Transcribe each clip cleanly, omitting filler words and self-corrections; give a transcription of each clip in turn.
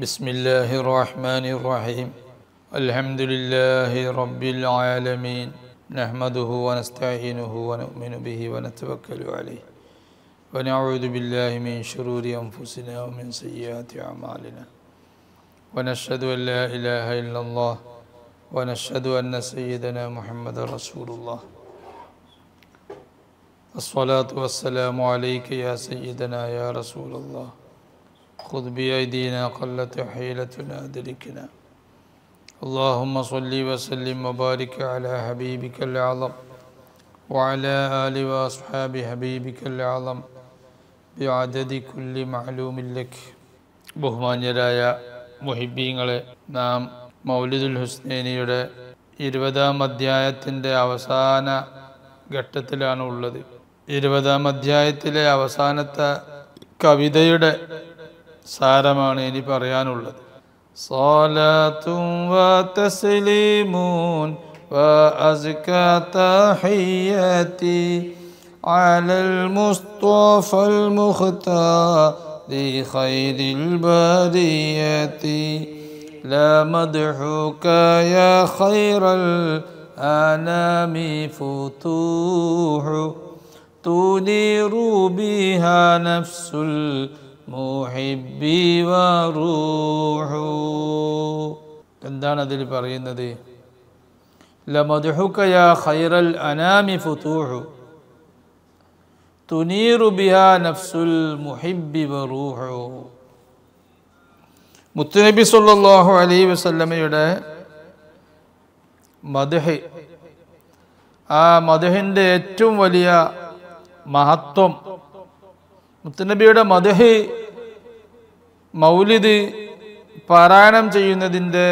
بسم الله الرحمن الرحيم الحمد لله رب العالمين نحمده ونستعينه ونؤمن به ونتوكل عليه ونعوذ بالله من شرور أنفسنا ومن سيئات أعمالنا ونشهد أن لا إله إلا الله ونشهد أن سيدنا محمد رسول الله الصلاة والسلام عليك يا سيدنا يا رسول الله خذ بأيدينا قلت حيلتنا أدركنا اللهم صل وسلم وبارك على حبيبك الأعظم وعلى آل وأصحاب حبيبك الأعظم بعدد كل معلوم لك ബഹുമാന്യരായ മുഹിബ്ബീങ്ങളെ, നാം മൗലിദുൽ ഹുസ്നൈനിയുടെ 20-ാം അധ്യായത്തിൻ്റെ അവസാന ഘട്ടത്തിലാണ് ഉള്ളത്. 20-ാം അധ്യായത്തിലെ അവസാനത്തെ കവിതയുടെ സാരമാണ് ഇനി പറയാനുള്ളത്. സ്വലാത്തും വതസ്ലീമുൻ വഅസ്കാ തഹിയ്യതി അലൽ മുസ്തഫൽ മുഖ്താരി ഖൈറിൽ ബരിയതി ലാ മദ്ഹുക യാ ഖൈറൽ അനാമി ഫുതൂഹു തുനീറു ബിഹാ നഫ്സുൽ മുഹിബ്ബി വറൂഹു. എന്താണ് അതിൽ പറയുന്നത്? ലമദ്ഹുക യാ ഖൈറൽ അനാമി ഫുതൂഹു തുനീറു ബിഹാ നഫ്സുൽ മുഹിബ്ബി വറൂഹു. മുത്തുനബി സല്ലല്ലാഹു അലൈഹി വസല്ലമയുടെ മദ്ഹ്, ആ മദ്ഹിൻ്റെ ഏറ്റവും വലിയ മഹത്വം, മുത്തുനബിയുടെ മദ്ഹ് മൗലിദ് പാരായണം ചെയ്യുന്നതിൻ്റെ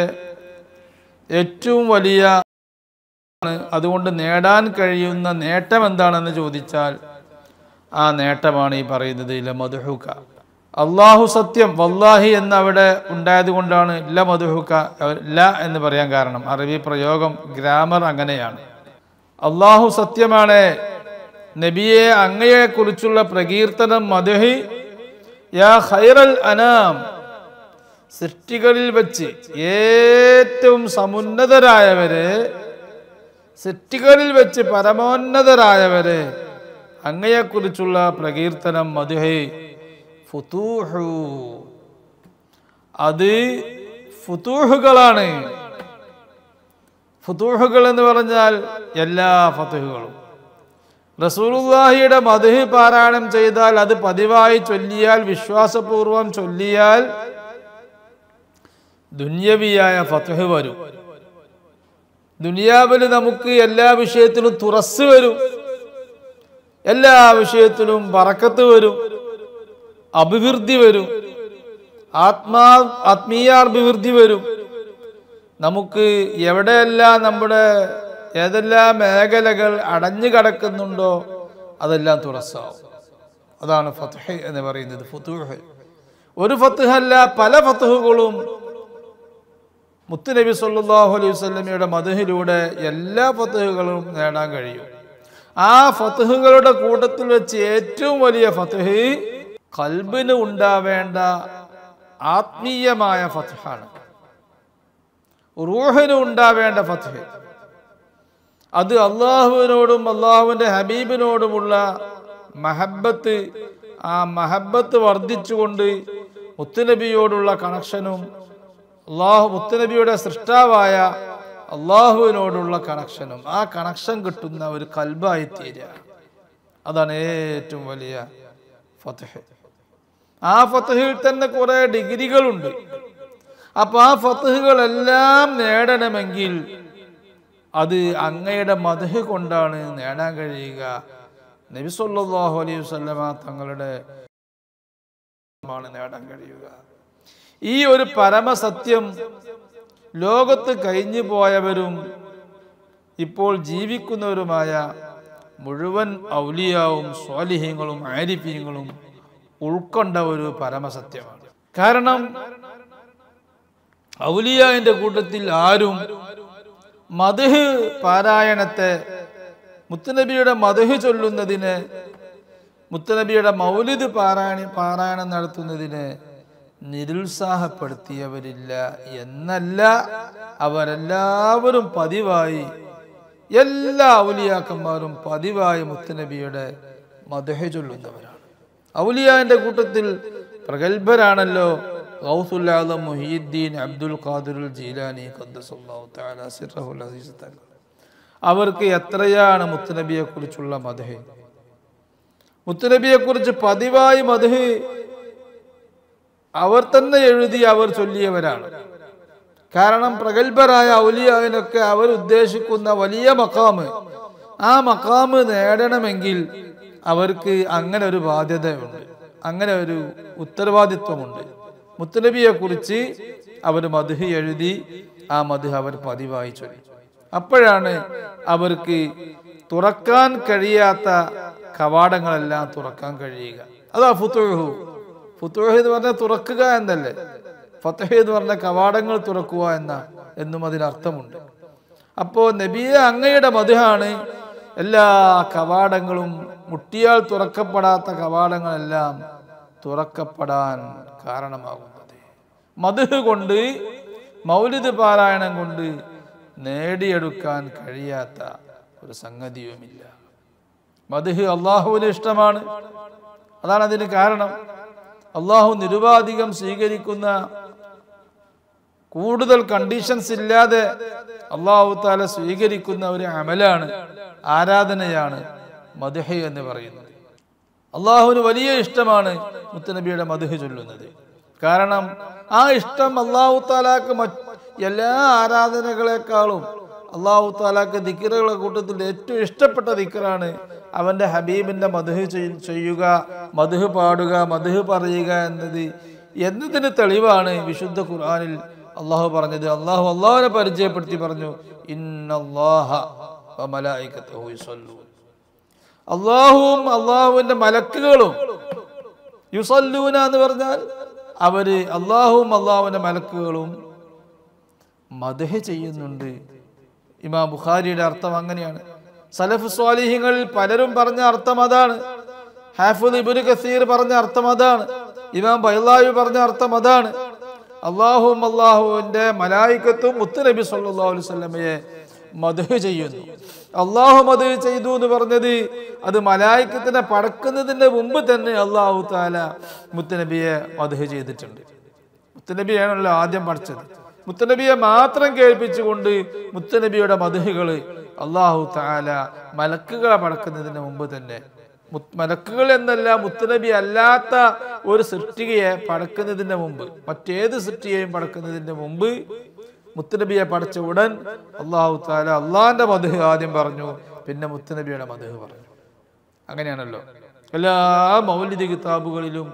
ഏറ്റവും വലിയ, അതുകൊണ്ട് നേടാൻ കഴിയുന്ന നേട്ടം എന്താണെന്ന് ചോദിച്ചാൽ ആ നേട്ടമാണ് ഈ പറയുന്നത് ലമദ്ഹുക. അള്ളാഹു സത്യം, വല്ലാഹി എന്ന് അവിടെ ഉണ്ടായത് കൊണ്ടാണ് ലമദ്ഹുക ല എന്ന് പറയാൻ കാരണം. അറബി പ്രയോഗം, ഗ്രാമർ അങ്ങനെയാണ്. അള്ളാഹു സത്യമാണ്, നബിയെ അങ്ങയെക്കുറിച്ചുള്ള പ്രകീർത്തനം മദ്ഹ് യാ ഖൈറൽ അനാം, സൃഷ്ടികളിൽ വെച്ച് ഏറ്റവും സമുന്നതരായവരെ, സൃഷ്ടികളിൽ വെച്ച് പരമോന്നതരായവരെ അങ്ങയെക്കുറിച്ചുള്ള പ്രകീർത്തനം മദ്ഹ് ഫുതൂഹു, അത് ഫുതൂഹുകളാണ്. ഫുതൂഹുകൾ എന്ന് പറഞ്ഞാൽ എല്ലാ ഫതഹുകളും. റസൂലുള്ളാഹിയുടെ മദ്ഹ് പാരായണം ചെയ്താൽ, അത് പതിവായി ചൊല്ലിയാൽ, വിശ്വാസപൂർവം ചൊല്ലിയാൽ ദുന്യവിയായ ഫതഹ് വരും. ദുനിയാവിൽ നമുക്ക് എല്ലാ വിഷയത്തിലും തുറസ് വരും, എല്ലാ വിഷയത്തിലും ബറക്കത്ത് വരും, അഭിവൃദ്ധി വരും, ആത്മീയാഭിവൃദ്ധി വരും. നമുക്ക് എവിടെയെല്ലാം നമ്മുടെ ഏതെല്ലാം മേഖലകൾ അടഞ്ഞു കിടക്കുന്നുണ്ടോ അതെല്ലാം തുറസാവും. അതാണ് ഫത്ഹ് എന്ന് പറയുന്നത്. ഫുതൂഹ് ഒരു ഫത്ഹ് അല്ല, പല ഫത്ഹുകളും മുത്തുനബി സല്ലല്ലാഹു അലൈഹി വസല്ലമയുടെ മദ്ഹിലൂടെ എല്ലാ ഫത്ഹുകളും നേടാൻ കഴിയും. ആ ഫത്ഹുകളുടെ കൂട്ടത്തിൽ വെച്ച് ഏറ്റവും വലിയ ഫത്ഹ് ഖൽബിന് ഉണ്ടാവേണ്ട ആത്മീയമായ ഫത്ഹാണ്, റൂഹിന് ഉണ്ടാവേണ്ട ഫത്ഹ്. അത് അള്ളാഹുവിനോടും അള്ളാഹുവിൻ്റെ ഹബീബിനോടുമുള്ള മഹബത്ത്, ആ മഹബത്ത് വർദ്ധിച്ചുകൊണ്ട് മുത്തുനബിയോടുള്ള കണക്ഷനും മുത്തുനബിയുടെ സൃഷ്ടാവായ അള്ളാഹുവിനോടുള്ള കണക്ഷനും, ആ കണക്ഷൻ കിട്ടുന്ന ഒരു കൽബായി തീരുക. അതാണ് ഏറ്റവും വലിയ ഫത്ഹ്. ആ ഫത്ഹിൽ തന്നെ കുറെ ഡിഗ്രികളുണ്ട്. അപ്പൊ ആ ഫത്ഹുകളെല്ലാം നേടണമെങ്കിൽ അത് അങ്ങയുടെ മദ്ഹ് കൊണ്ടാണ് നേടാൻ കഴിയുക. നബി സല്ലല്ലാഹു അലൈഹി വസല്ലമ തങ്ങളുടെ നേടാൻ കഴിയുക. ഈ ഒരു പരമസത്യം ലോകത്ത് കഴിഞ്ഞു പോയവരും ഇപ്പോൾ ജീവിക്കുന്നവരുമായ മുഴുവൻ ഔലിയാവും സ്വാലിഹീങ്ങളും ആരിഫീങ്ങളും ഉൾക്കൊണ്ട ഒരു പരമസത്യമാണ്. കാരണം ഔലിയാവിന്റെ കൂട്ടത്തിൽ ആരും മദ്ഹ് പാരായണത്തെ, മുത്തുനബിയുടെ മദ്ഹ് ചൊല്ലുന്നതിന്, മുത്തുനബിയുടെ മൗലിദ് പാരായണം നടത്തുന്നതിന് നിരുത്സാഹപ്പെടുത്തിയവരില്ല എന്നല്ല, അവരെല്ലാവരും പതിവായി, എല്ലാ ഔലിയാക്കന്മാരും പതിവായി മുത്തുനബിയുടെ മദ്ഹ് ചൊല്ലുന്നവരാണ്. ഔലിയാന്റെ കൂട്ടത്തിൽ പ്രഗത്ഭരാണല്ലോ ഗൗസുൽ ആലം മുഹീദ്ദീൻ അബ്ദുൽ ഖാദിറുൽ ജീലാനി ഖദ്ദസല്ലാഹു തആല സിർറഹുൽ അസീസ് തങ്ങൾ. അവർക്ക് എത്രയാണ് മുത്തുനബിയെ കുറിച്ചുള്ള മദ്ഹ്. മുത്തുനബിയെ കുറിച്ച് പതിവായി മദ്ഹ് അവർ തന്നെ എഴുതി അവർ ചൊല്ലിയവരാണ്. കാരണം പ്രഗത്ഭരായ ഔലിയാവിനൊക്കെ അവർ ഉദ്ദേശിക്കുന്ന വലിയ മഖാമ്, ആ മഖാമ് നേടണമെങ്കിൽ അവർക്ക് അങ്ങനെ ഒരു ബാധ്യതയുണ്ട്, അങ്ങനെ ഒരു ഉത്തരവാദിത്വമുണ്ട്. മുത്തുനബിയെ കുറിച്ച് അവർ മദ്ഹ് എഴുതി ആ മദ്ഹ് അവർ പതിവായി ചൊല്ലി. അപ്പോഴാണ് അവർക്ക് തുറക്കാൻ കഴിയാത്ത കവാടങ്ങളെല്ലാം തുറക്കാൻ കഴിയുക. അതാ ഫുതുഹ്. ഫുതുഹ് എന്ന് പറഞ്ഞാൽ തുറക്കുക എന്നല്ലേ, ഫതഹ് എന്ന് പറഞ്ഞ കവാടങ്ങൾ തുറക്കുക എന്നും അതിനർത്ഥമുണ്ട്. അപ്പോ നബിയെ അങ്ങയുടെ മദ്ഹാണ് എല്ലാ കവാടങ്ങളും, മുട്ടിയാൽ തുറക്കപ്പെടാത്ത കവാടങ്ങളെല്ലാം തുറക്കപ്പെടാൻ കാരണമാകുന്നത്. മദ്ഹ് കൊണ്ട്, മൗലിദ് പാരായണം കൊണ്ട് നേടിയെടുക്കാൻ കഴിയാത്ത ഒരു സംഗതിയുമില്ല. മദ്ഹ് അള്ളാഹുവിന് ഇഷ്ടമാണ്, അതാണ് അതിന് കാരണം. അള്ളാഹു നിരുപാധികം സ്വീകരിക്കുന്ന, കൂടുതൽ കണ്ടീഷൻസ് ഇല്ലാതെ അള്ളാഹു താല സ്വീകരിക്കുന്ന ഒരു അമലാണ്, ആരാധനയാണ് മദ്ഹ് എന്ന് പറയുന്നത്. അള്ളാഹുവിന് വലിയ ഇഷ്ടമാണ് മുത്തുനബിയുടെ മദ്ഹ് ചൊല്ലുന്നത്. കാരണം ആ ഇഷ്ടം അള്ളാഹു താലാക്ക് എല്ലാ ആരാധനകളെക്കാളും അള്ളാഹു താലാക്ക് ദിക്റുകളുടെ കൂട്ടത്തിൽ ഏറ്റവും ഇഷ്ടപ്പെട്ട ദിക്റാണ് അവന്റെ ഹബീബിന്റെ മദ്ഹ് ചെയ്യുക, മദ്ഹ് പാടുക, മദ്ഹ് പറയുക എന്നതിന് തെളിവാണ് വിശുദ്ധ ഖുർആനിൽ അള്ളാഹു പറഞ്ഞത്. അള്ളാഹുവിനെ പരിചയപ്പെടുത്തി പറഞ്ഞു, ഇന്നല്ലാഹ വ മലായികതുഹു യുസല്ലൂൻ. അള്ളാഹുവും അള്ളാഹുവിന്റെ മലക്കുകളും, യുസല്ലൂന എന്ന് പറഞ്ഞാൽ അവര്, അള്ളാഹുവും അള്ളാഹുവിന്റെ മലക്കുകളും മദ്ഹ് ചെയ്യുന്നുണ്ട്. ഇമാം ബുഖാരിയുടെ അർത്ഥം അങ്ങനെയാണ്. സലഫ് സ്വാലിഹീങ്ങളിൽ പലരും പറഞ്ഞ അർത്ഥം അതാണ്. ഹാഫിദ് ഇബ്നു കസീർ പറഞ്ഞ അർത്ഥം അതാണ്. ഇമാം ബൈളാവി പറഞ്ഞ അർത്ഥം അതാണ്. അള്ളാഹുവും അള്ളാഹുവിന്റെ മലായികത്തും മുത്തുനബി സല്ലല്ലാഹു അലൈഹി വസല്ലമയെ മദ്ഹ് ചെയ്യുന്നു. അള്ളാഹു മദ്ഹ് ചെയ്തു എന്ന് പറഞ്ഞത് അത് മലായികത്തിനെ പടക്കുന്നതിന്റെ മുമ്പ് തന്നെ അള്ളാഹു തആല മുത്തുനബിയെ മദ്ഹ് ചെയ്തിട്ടുണ്ട്. മുത്തുനബിയാണല്ലോ ആദ്യം പഠിച്ചത്. മുത്തുനബിയെ മാത്രം കേൾപ്പിച്ചുകൊണ്ട് മുത്തുനബിയുടെ മദ്ഹുകൾ അള്ളാഹു തആല മലക്കുകളെ പടക്കുന്നതിന് മുമ്പ് തന്നെ, മലക്കുകൾ എന്നല്ല, മുത്തുനബി അല്ലാത്ത ഒരു സൃഷ്ടികയെ പടക്കുന്നതിന് മുമ്പ്, മറ്റേത് സൃഷ്ടിയെയും പടക്കുന്നതിന് മുമ്പ് മുത്തുനബിയെ പടച്ച ഉടൻ അള്ളാഹു തആല അള്ളാഹിന്റെ മദ്ഹ് ആദ്യം പറഞ്ഞു, പിന്നെ മുത്തുനബിയുടെ മദ്ഹ് പറഞ്ഞു. അങ്ങനെയാണല്ലോ എല്ലാ മൗലിദ് കിതാബുകളിലും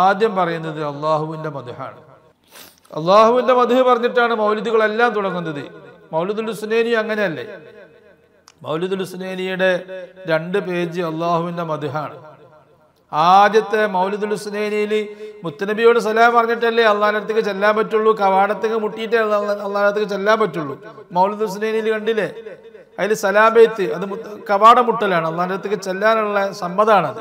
ആദ്യം പറയുന്നത് അള്ളാഹുവിന്റെ മദ്ഹാണ്. അള്ളാഹുവിന്റെ മദ്ഹ് പറഞ്ഞിട്ടാണ് മൗലിദുകളെല്ലാം തുടങ്ങുന്നത്. മൗലിദുൽ ഹുസ്നൈനി അങ്ങനെയല്ലേ? മൗലിദുൽ ഹുസ്നൈനിയുടെ 2 പേജ് അള്ളാഹുവിന്റെ മദ്ഹാണ്. ആദ്യത്തെ മൗലിദുൽ ഹുസ്നൈനിയിൽ മുത്തുനബിയോട് സലാം പറഞ്ഞിട്ടല്ലേ അള്ളാഹിന്റെ അടുത്തേക്ക് ചെല്ലാൻ പറ്റുള്ളൂ, കവാടത്തേക്ക് മുട്ടിയിട്ടേ അള്ളാഹിന്റെ അടുത്തേക്ക് ചെല്ലാൻ പറ്റുള്ളൂ. മൗലിദുൽ ഹുസ്നൈനിയിൽ കണ്ടില്ലേ, അതിൽ സലാം ബൈത്ത്, അത് കവാട മുട്ടലാണ്, അള്ളാഹിന്റെ അടുത്തേക്ക് ചെല്ലാനുള്ള സമ്മതാണത്.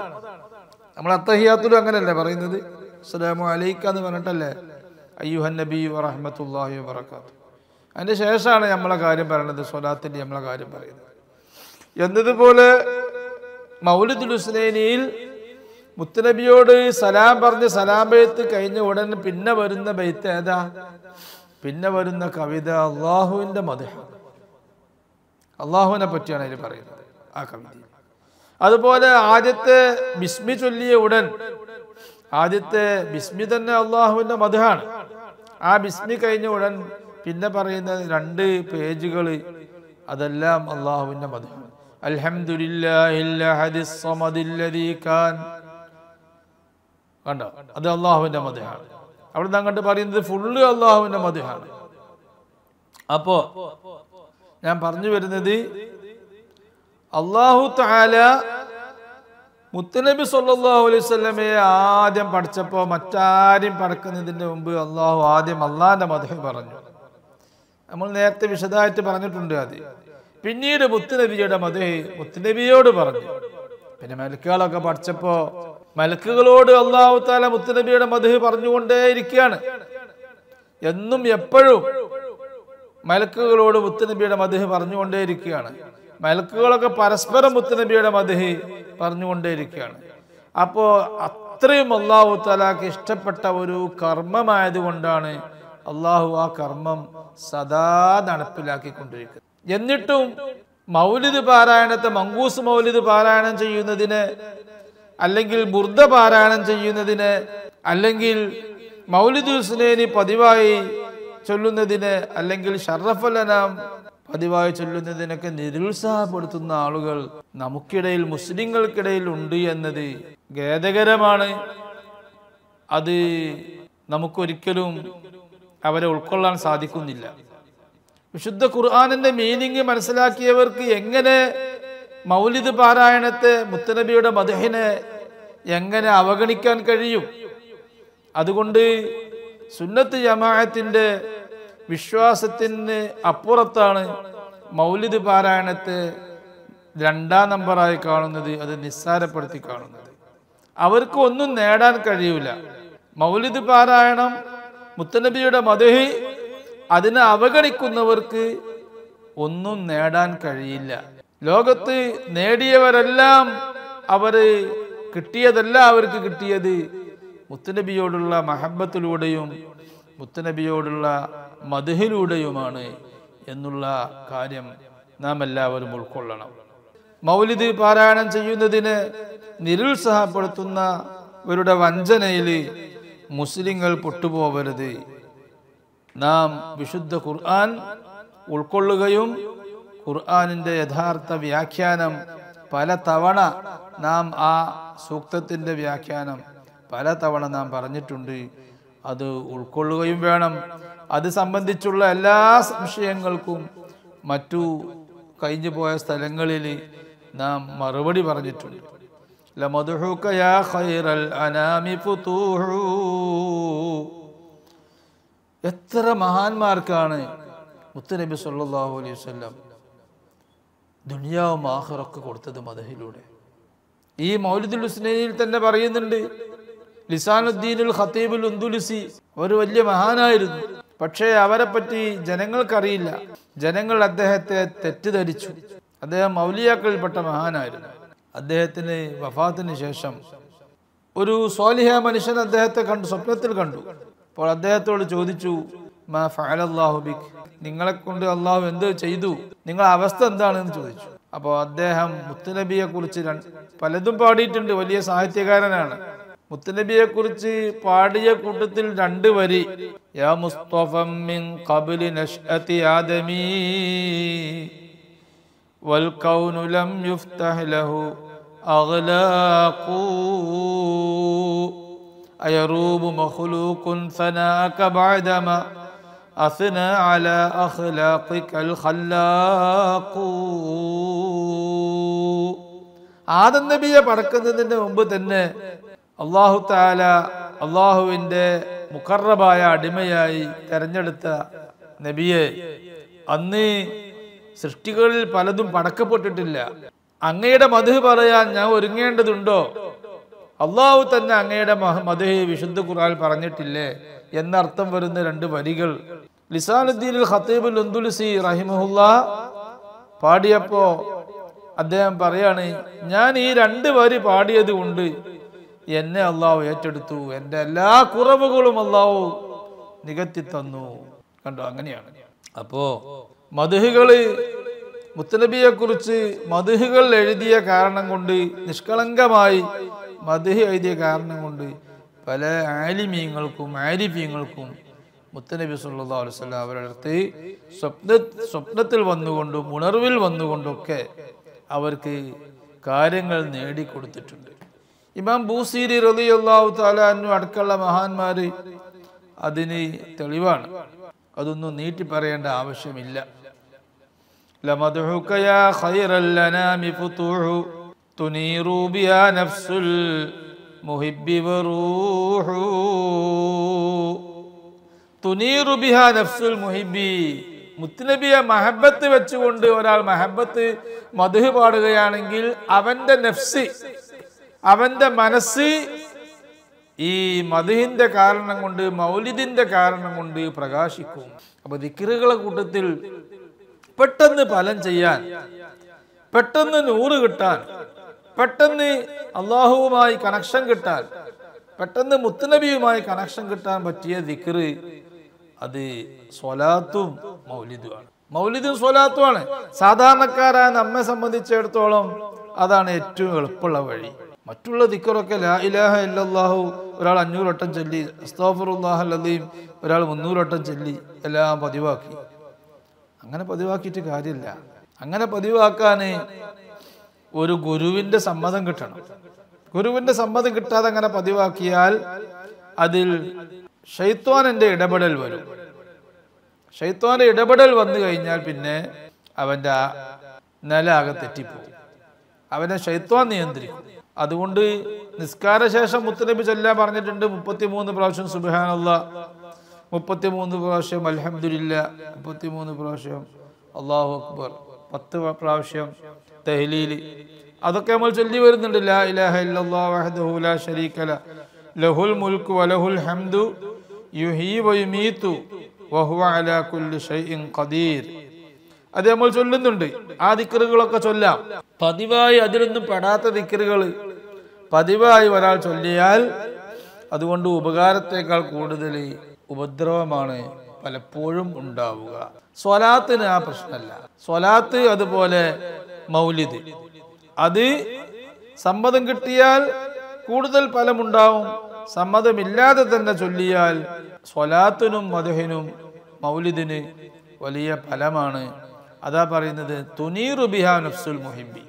നമ്മൾ അത്തഹിയാത്തുലും അങ്ങനെയല്ലേ പറയുന്നത്, അസ്സലാമു അലൈക എന്ന് പറഞ്ഞിട്ടല്ലേ അയ്യുഹൻ നബി വറഹ്മത്തുള്ളാഹി വബറകാതുഹു. അതിന്റെ ശേഷമാണ് നമ്മളെ കാര്യം പറയുന്നത്, സ്വലാത്തിന്റെ നമ്മളെ കാര്യം പറയുന്നത്. എന്നതുപോലെ മൗലിദുൽ ഹുസ്നൈനിയിൽ മുത്തുനബിയോട് സലാം പറഞ്ഞ് സലാം ബൈത്ത് കഴിഞ്ഞ ഉടൻ പിന്നെ വരുന്ന ബൈത്ത് ഏതാ? പിന്നെ വരുന്ന കവിത അള്ളാഹുവിന്റെ മദ്ഹ്, അള്ളാഹുവിനെ പറ്റിയാണ് അതിൽ പറയുന്നത് ആ കവിത. അതുപോലെ ആദ്യത്തെ ബിസ്മി ചൊല്ലിയ ഉടൻ ആദ്യത്തെ ബിസ്മി തന്നെ അള്ളാഹുവിന്റെ മദ്ഹാണ്. ആ ബിസ്മി കഴിഞ്ഞ ഉടൻ പിന്നെ പറയുന്ന 2 പേജുകൾ അതെല്ലാം അള്ളാഹുവിന്റെ മദ്ഹാണ്. അൽഹംദുലില്ലാഹിൽ അഹദിസ് സമദില്ലദീ കാൻ, കണ്ടോ, അത് അള്ളാഹുവിന്റെ മദ്ഹാണ്. അവിടെ നിന്ന് അങ്ങോട്ട് പറയുന്നത് ഫുള്ള് അള്ളാഹുവിന്റെ മദ്ഹാണ്. അപ്പോ ഞാൻ പറഞ്ഞു വരുന്നത്, അള്ളാഹു തആല മുത്തുനബി സല്ലല്ലാഹു അലൈഹി വസല്ലമയെ ആദ്യം പഠിച്ചപ്പോൾ മറ്റാരും പഠിക്കുന്നതിന്റെ മുമ്പ് അള്ളാഹു ആദ്യം അള്ളാഹിന്റെ മദ്ഹ് പറഞ്ഞു. നമ്മൾ നേരത്തെ വിശദമായിട്ട് പറഞ്ഞിട്ടുണ്ട് അത്. പിന്നീട് മുത്തുനബിയുടെ മദ്ഹ് മുത്തുനബിയോട് പറഞ്ഞു. പിന്നെ മലക്കുകളൊക്കെ പഠിച്ചപ്പോൾ മലക്കുകളോട് അല്ലാഹു തആല മുത്തുനബിയുടെ മദ്ഹ് പറഞ്ഞുകൊണ്ടേയിരിക്കുകയാണ്. എന്നും എപ്പോഴും മലക്കുകളോട് മുത്തുനബിയുടെ മദ്ഹ് പറഞ്ഞുകൊണ്ടേയിരിക്കുകയാണ്. മലക്കുകളൊക്കെ പരസ്പരം മുത്തുനബിയുടെ മദ്ഹ് പറഞ്ഞുകൊണ്ടേയിരിക്കുകയാണ്. അപ്പോൾ അത്രയും അല്ലാഹു തആലക്ക് ഇഷ്ടപ്പെട്ട ഒരു കർമ്മമായതുകൊണ്ടാണ് അള്ളാഹു ആ കർമ്മം സദാ നടപ്പിലാക്കിക്കൊണ്ടിരിക്കുന്നത്. എന്നിട്ടും മൗലിദ് പാരായണത്തെ മങ്കൂസ് മൗലിദ് പാരായണം ചെയ്യുന്നതിന്, അല്ലെങ്കിൽ ബുർദ പാരായണം ചെയ്യുന്നതിന്, അല്ലെങ്കിൽ മൗലിദുൽ ഹുസ്നൈനി പതിവായി ചൊല്ലുന്നതിന്, അല്ലെങ്കിൽ ഷറഫുൽ അനാം പതിവായി ചൊല്ലുന്നതിനൊക്കെ നിരുത്സാഹപ്പെടുത്തുന്ന ആളുകൾ നമുക്കിടയിൽ, മുസ്ലിങ്ങൾക്കിടയിൽ ഉണ്ട് എന്നത് ഖേദകരമാണ്. അത് നമുക്കൊരിക്കലും അവരെ ഉൾക്കൊള്ളാൻ സാധിക്കുന്നില്ല. വിശുദ്ധ ഖുർആനിന്റെ മീനിങ് മനസ്സിലാക്കിയവർക്ക് എങ്ങനെ മൗലിദ് പാരായണത്തെ, മുത്തുനബിയുടെ മദ്ഹിനെ എങ്ങനെ അവഗണിക്കാൻ കഴിയും? അതുകൊണ്ട് സുന്നത്ത് ജമാഅത്തിന്റെ വിശ്വാസത്തിന് അപ്പുറത്താണ് മൗലിദ് പാരായണത്തെ രണ്ടാം നമ്പറായി കാണുന്നത്, അത് നിസ്സാരപ്പെടുത്തി കാണുന്നത്. അവർക്ക് ഒന്നും നേടാൻ കഴിയൂല. മൗലിദ് പാരായണം, മുത്തുനബിയുടെ മദ്ഹ്, അതിനെ അവഗണിക്കുന്നവർക്ക് ഒന്നും നേടാൻ കഴിയില്ല. ലോകത്ത് നേടിയവരെല്ലാം, അവര് കിട്ടിയതല്ല അവർക്ക് കിട്ടിയത് മുത്തുനബിയോടുള്ള മഹബത്തിലൂടെയും മുത്തുനബിയോടുള്ള മദ്ഹിലൂടെയുമാണ് എന്നുള്ള കാര്യം നാം എല്ലാവരും ഉൾക്കൊള്ളണം. മൗലിദ് പാരായണം ചെയ്യുന്നതിന് നിരുത്സാഹപ്പെടുത്തുന്നവരുടെ വഞ്ചനയിൽ മുസ്ലിങ്ങൾ പൊട്ടുപോകരുത്. നാം വിശുദ്ധ ഖുർആൻ ഉൾക്കൊള്ളുകയും ഖുർആനിൻ്റെ യഥാർത്ഥ വ്യാഖ്യാനം പല തവണ നാം, ആ സൂക്തത്തിൻ്റെ വ്യാഖ്യാനം പല തവണ നാം പറഞ്ഞിട്ടുണ്ട്, അത് ഉൾക്കൊള്ളുകയും വേണം. അത് സംബന്ധിച്ചുള്ള എല്ലാ സംശയങ്ങൾക്കും മറ്റു കഴിഞ്ഞു പോയ സ്ഥലങ്ങളിൽ നാം മറുപടി പറഞ്ഞിട്ടുണ്ട്. ലമദ്ഹുക യാ ഖൈറൽ അനാമി ഫുതൂഹു. എത്ര മഹാന്മാർക്കാണ് മുത്തുനബി സല്ലല്ലാഹു അലൈഹി വസല്ലം ദുനിയാവും ആഖിറൊക്കെ കൊടുത്തത് മദ്ഹിലൂടെ. ഈ മൗലിദുൽ ഹുസ്നൈനിൽ തന്നെ പറയുന്നുണ്ട്, ലിസാനുദ്ദീനുൽ ഖതീബുൽ ഉന്ദുലുസി ഒരു വലിയ മഹാനായിരുന്നു. പക്ഷേ അവരെ പറ്റി ജനങ്ങൾക്കറിയില്ല. ജനങ്ങൾ അദ്ദേഹത്തെ തെറ്റിദ്ധരിച്ചു. അദ്ദേഹം ഔലിയാക്കളിൽപ്പെട്ട മഹാനായിരുന്നു. അദ്ദേഹത്തിന് വഫാത്തിന് ശേഷം ഒരു സ്വാലിഹ മനുഷ്യൻ അദ്ദേഹത്തെ കണ്ടു, സ്വപ്നത്തിൽ കണ്ടു. അപ്പോൾ അദ്ദേഹത്തോട് ചോദിച്ചു, മാ ഫഅലല്ലാഹു ബിക്, നിങ്ങളെ കൊണ്ട് അള്ളാഹു എന്ത് ചെയ്തു, നിങ്ങളുടെ അവസ്ഥ എന്താണെന്ന് ചോദിച്ചു. അപ്പോൾ അദ്ദേഹം മുത്തുനബിയെ കുറിച്ച് പലതും പാടിയിട്ടുണ്ട്, വലിയ സാഹിത്യകാരനാണ്. മുത്തുനബിയെ കുറിച്ച് പാടിയ കൂട്ടത്തിൽ 2 വരി, യാ മുസ്തഫം മിൻ ഖബ്ലി നശ്അതി ആദമി വൽ കൗനു ലം യുഫ്തഹ് ലഹു അഗ്ലാഖു അയറൂബു മഖ്ലൂഖുൻ സനാക ബഅദമ അസ്ന അലാ അഖ്ലാഖികൽ ഖല്ലാഖു. ആദം നബിയെ പടക്കുന്നതിന് മുമ്പ് തന്നെ അല്ലാഹു തആല അല്ലാഹുവിൻ്റെ മുഖറബായ അടിമയായി തെരഞ്ഞെടുത്ത നബിയെ അന്ന് സൃഷ്ടികളിൽ പലതും പടക്കപ്പെട്ടിട്ടില്ല. അങ്ങയുടെ മദ്ഹ് പറയാൻ ഞാൻ ഒരുങ്ങേണ്ടതുണ്ടോ? അള്ളാഹു തന്നെ അങ്ങയുടെ മദ്ഹ് വിശുദ്ധ ഖുർആൻ പറഞ്ഞിട്ടില്ലേ എന്നർത്ഥം വരുന്ന 2 വരികൾ ലിസാനുദ്ദീനുൽ ഖതീബുൽ ഉന്ദുലുസി റഹിമഹുല്ലാഹ് പാടിയപ്പോ അദ്ദേഹം പറയാണ്, ഞാൻ ഈ 2 വരി പാടിയത് കൊണ്ട് എന്നെ അള്ളാഹു ഏറ്റെടുത്തു, എൻ്റെ എല്ലാ കുറവുകളും അള്ളാഹു നികത്തി തന്നു. കണ്ടോ, അങ്ങനെയാണ്. അപ്പോ മദ്ഹുകള്, മുത്തുനബിയെ കുറിച്ച് മദ്ഹുകൾ എഴുതിയ കാരണം കൊണ്ട്, നിഷ്കളങ്കമായി മദ്ഹ് എഴുതിയ കാരണം കൊണ്ട് പല ആലിമീങ്ങൾക്കും ആരിഫീങ്ങൾക്കും മുത്തുനബി സല്ലല്ലാഹു അലൈഹി വസല്ലം അവരുടെ അടുത്ത് സ്വപ്നത്തിൽ വന്നുകൊണ്ടും ഉണർവിൽ വന്നുകൊണ്ടൊക്കെ അവർക്ക് കാര്യങ്ങൾ നേടിക്കൊടുത്തിട്ടുണ്ട്. ഇമാം ബൂസീരി റളിയല്ലാഹു തആല അൻഹു അടക്കമുള്ള മഹാന്മാർ അതിന് തെളിവാണ്. അതൊന്നും നീട്ടി പറയേണ്ട ആവശ്യമില്ല. ലമദ്ഹുക യാ ഖൈറൽ അനാമി ഫുതൂഹു തുനീറു ബിഹാ നഫ്സുൽ മുഹിബ്ബി വറൂഹു. തുനീറു ബിഹാ നഫ്സുൽ മുഹിബ്ബി. മുത്തുനബിയെ മഹബത്ത് വെച്ചുകൊണ്ട് ഒരാൾ മഹബത്ത് മദ്ഹ് പാടുകയാണെങ്കിൽ അവന്റെ നഫ്സ്, അവന്റെ മനസ്സ് ഈ മദ്ഹിന്റെ കാരണം കൊണ്ട്, മൗലിദിന്റെ കാരണം കൊണ്ട് പ്രകാശിക്കും. അപ്പൊ ദിക്റുകളുടെ കൂട്ടത്തിൽ പെട്ടെന്ന് ഫലം ചെയ്യാൻ, പെട്ടെന്ന് നൂറ് കിട്ടാൻ, പെട്ടെന്ന് അള്ളാഹുവുമായി കണക്ഷൻ കിട്ടാൻ, പെട്ടെന്ന് മുത്തുനബിയുമായി കണക്ഷൻ കിട്ടാൻ പറ്റിയ ദിക്ർ അത് സ്വലാത്തും മൗലിദുമാണ്. മൗലിദും സ്വലാത്തുമാണ്. സാധാരണക്കാരായ നമ്മെ സംബന്ധിച്ചിടത്തോളം അതാണ് ഏറ്റവും എളുപ്പമുള്ള വഴി. മറ്റുള്ള ദിക്റൊക്കെ ലാ ഇലാഹ ഇല്ലല്ലാഹു ഒരാൾ 500 വട്ടം ചൊല്ലി, അസ്തഗ്ഫിറുല്ലാഹൽ അലീം ഒരാൾ 300 വട്ടം ചൊല്ലി എല്ലാം പതിവാക്കി. അങ്ങനെ പതിവാക്കിയിട്ട് കാര്യമില്ല. അങ്ങനെ പതിവാക്കാൻ ഒരു ഗുരുവിന്റെ സമ്മതം കിട്ടണം. ഗുരുവിന്റെ സമ്മതം കിട്ടാതെ അങ്ങനെ പതിവാക്കിയാൽ അതിൽ ശൈത്വാനിന്റെ ഇടപെടൽ വരും. ശൈത്വാന്റെ ഇടപെടൽ വന്നു കഴിഞ്ഞാൽ പിന്നെ അവന്റെ നിലാകെ തെറ്റിപ്പോകും. അവനെ ശൈത്വാൻ നിയന്ത്രിക്കും. അതുകൊണ്ട് നിസ്കാരശേഷം മുത്തുനബി ചൊല്ലാൻ പറഞ്ഞിട്ടുണ്ട്. 33 പ്രാവശ്യം സുബ്ഹാനല്ലാഹ്, 33 പ്രാവശ്യം അൽഹംദുലില്ലാഹ്, 33 പ്രാവശ്യം അല്ലാഹു അക്ബർ, 10 പ്രാവശ്യം തഹ്ലീൽ. അതൊക്കെ നമ്മൾ ചൊല്ലി വരുന്നുണ്ട്. ലാ ഇലാഹ ഇല്ലല്ലാഹു വഹ്ദഹു ലാ ശരീക ലഹു ലഹുൽ മുൽക്കു വലഹുൽ ഹംദു യുഹീ വയുമീതു വഹുവ അലാ കുല്ലി ഷൈഇൻ ഖദീർ. അത് നമ്മൾ ചൊല്ലുന്നുണ്ട്. ആ ദിക്റുകളൊക്കെ ചൊല്ലാം. പതിവായി അതിലൊന്നും പെടാത്ത ദിക്റുകൾ പതിവായി ഒരാൾ ചൊല്ലിയാൽ അതുകൊണ്ട് ഉപകാരത്തേക്കാൾ കൂടുതൽ ഉപദ്രവമാണ് പലപ്പോഴും ഉണ്ടാവുക. സ്വലാത്തിന് ആ പ്രശ്നമല്ല. സ്വലാത്ത് അതുപോലെ മൗലിദ് അത് സമ്മതം കിട്ടിയാൽ കൂടുതൽ ഫലമുണ്ടാവും. സമ്മതമില്ലാതെ തന്നെ ചൊല്ലിയാൽ സ്വലാത്തിനും മദ്ഹിനും മൗലിദിന് വലിയ ഫലമാണ്. അതാ പറയുന്നത് തുനീറു ബിഹാ നഫ്സുൽ മുഹിബ്ബി.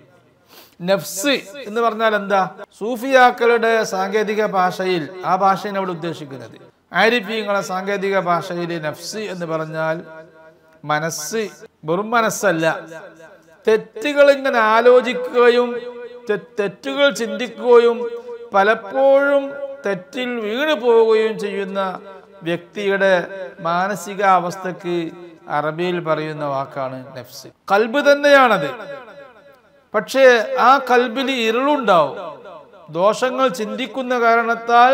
നഫ്സ് എന്ന് പറഞ്ഞാൽ എന്താ? സൂഫിയാക്കളുടെ സാങ്കേതിക ഭാഷയിൽ ആ ഭാഷയാണ് അവിടെ ഉദ്ദേശിക്കുന്നത്. ആരിഫീങ്ങളുടെ സാങ്കേതിക ഭാഷയിൽ നഫ്സ് എന്ന് പറഞ്ഞാൽ മനസ്സ്, വെറും മനസ്സല്ല. തെറ്റുകൾ ഇങ്ങനെ ആലോചിക്കുകയും തെറ്റുകൾ ചിന്തിക്കുകയും പലപ്പോഴും തെറ്റിൽ വീണു പോവുകയും ചെയ്യുന്ന വ്യക്തിയുടെ മാനസിക അവസ്ഥക്ക് അറബിയിൽ പറയുന്ന വാക്കാണ് നഫ്സ്. കൽബ് തന്നെയാണത്. പക്ഷേ ആ കൽബിൽ ഇരുളുണ്ടാവും. ദോഷങ്ങൾ ചിന്തിക്കുന്ന കാരണത്താൽ,